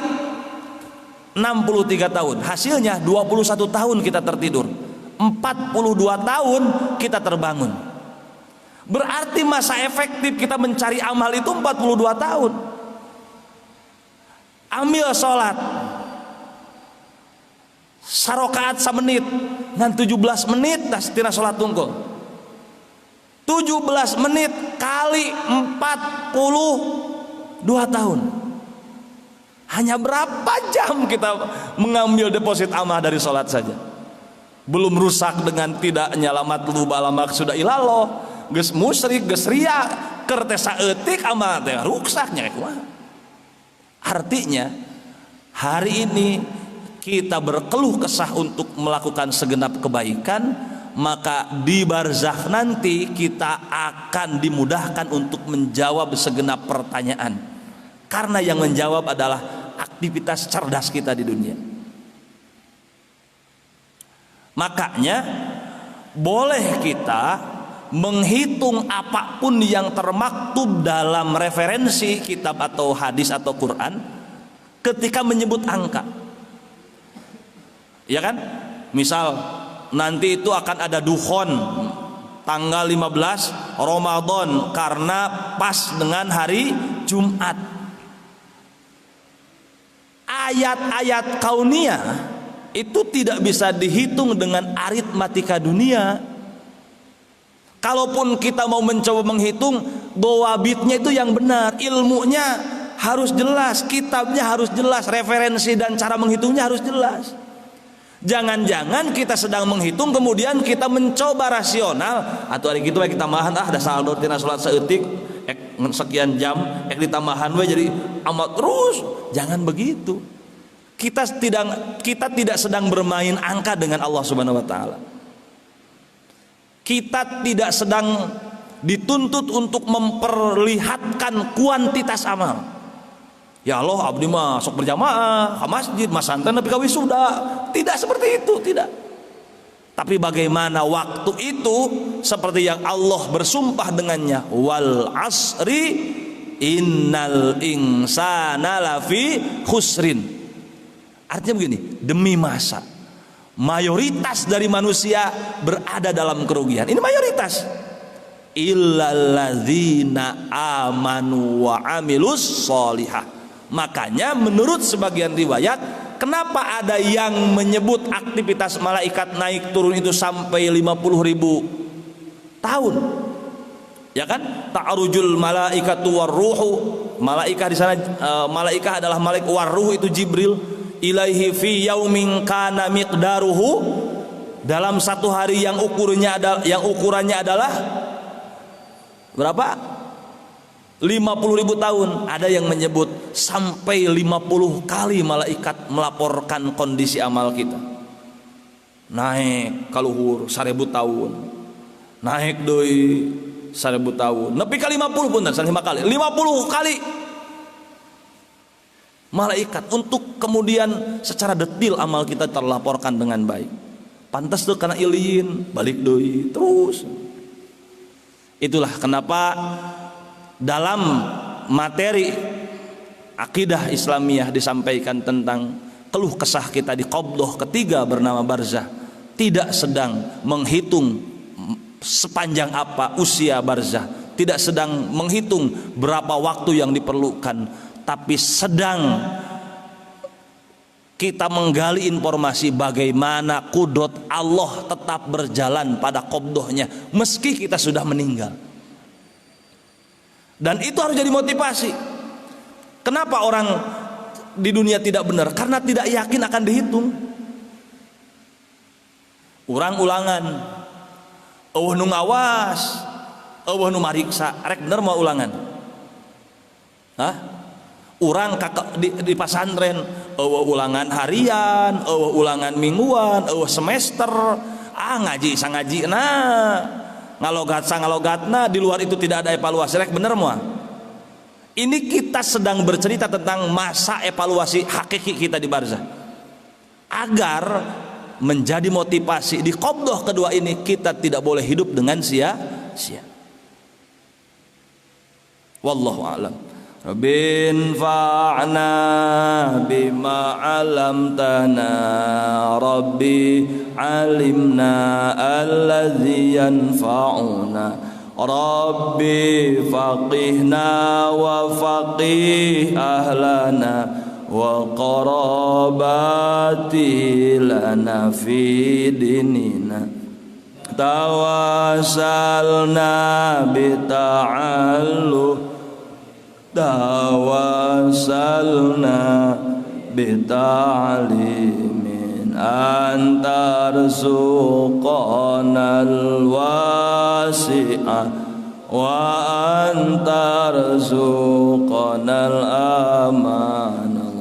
63 tahun, hasilnya 21 tahun kita tertidur, 42 tahun kita terbangun. Berarti masa efektif kita mencari amal itu 42 tahun. Ambil sholat sarokaat samenit ngan 17 menit dah tina sholat tungkul, 17 menit kali 42 tahun. Hanya berapa jam kita mengambil deposit amal dari sholat saja? Belum rusak dengan tidak nyalamat luba lamak sudah ilallah, geus musyrik, geus riya, keur teh saeutik amal teh rusaknya. Artinya hari ini kita berkeluh kesah untuk melakukan segenap kebaikan, maka di barzakh nanti kita akan dimudahkan untuk menjawab segenap pertanyaan, karena yang menjawab adalah aktivitas cerdas kita di dunia. Makanya boleh kita menghitung apapun yang termaktub dalam referensi kitab atau hadis atau Quran ketika menyebut angka, ya kan? Misal nanti itu akan ada dukhon tanggal 15 Ramadan karena pas dengan hari Jumat. Ayat-ayat kauniyah itu tidak bisa dihitung dengan aritmatika dunia. Kalaupun kita mau mencoba menghitung, dawabitnya itu yang benar, ilmunya harus jelas, kitabnya harus jelas, referensi dan cara menghitungnya harus jelas. Jangan-jangan kita sedang menghitung kemudian kita mencoba rasional atau hari gitu kita mahan ada saldo tina salat saeutik sekian jam ditambahan we jadi amat terus. Jangan begitu. Kita tidak sedang bermain angka dengan Allah Subhanahu wa taala. Kita tidak sedang dituntut untuk memperlihatkan kuantitas amal. Ya Allah, abdi mah sok berjamaah ke masjid, masanten tapi ka wisuda. Tidak seperti itu, tidak. Tapi bagaimana waktu itu seperti yang Allah bersumpah dengannya, wal asri innal insana lafi khusrin. Artinya begini, demi masa mayoritas dari manusia berada dalam kerugian. Ini mayoritas. Illalladzina amanu wa amilus sholihah. Makanya menurut sebagian riwayat, kenapa ada yang menyebut aktivitas malaikat naik turun itu sampai 50.000 tahun? Ya kan? Ta'arujul malaikatu warruhu. Malaikah di sana malaikah adalah malaikat, warruhu itu Jibril. Ilaihi fi yaumin kana miqdaruhu, dalam satu hari yang ukurannya adalah berapa? 50.000 tahun. Ada yang menyebut sampai 50 kali malaikat melaporkan kondisi amal kita. Naik kaluhur 1000 tahun, naik deui 1000 tahun, nepi ka 50 punten 5 kali, 50 kali malaikat untuk kemudian secara detil amal kita terlaporkan dengan baik. Pantas tuh karena iliin balik deui terus. Itulah kenapa dalam materi akidah Islamiyah disampaikan tentang keluh kesah kita di qabdah ketiga bernama barzah. Tidak sedang menghitung sepanjang apa usia barzah, tidak sedang menghitung berapa waktu yang diperlukan, tapi sedang kita menggali informasi bagaimana kudrat Allah tetap berjalan pada qabdahnya meski kita sudah meninggal. Dan itu harus jadi motivasi. Kenapa orang di dunia tidak benar? Karena tidak yakin akan dihitung. Urang ulangan, eueuh nu ngawas, eueuh nu mariksa, rek bener mau ulangan. Hah? Urang di pasantren eueuh ulangan harian, eueuh ulangan mingguan, eueuh semester. Ngaji sangajina, ngalogatna di luar itu tidak ada evaluasi. Rek bener moal. Ini kita sedang bercerita tentang masa evaluasi hakiki kita di barzah. Agar menjadi motivasi di qabdah kedua ini kita tidak boleh hidup dengan sia-sia. Wallahu a'lam. Rabbin fa'na bima 'allamtana rabbi 'alimna alladzi yanfa'una rabbi faqihna wa faqih ahlana wa qarabati lana fi dinina tawassalna bita'alluh tawassalna bita'limin antar suqanal wasi'ah wa antar suqanal amanah.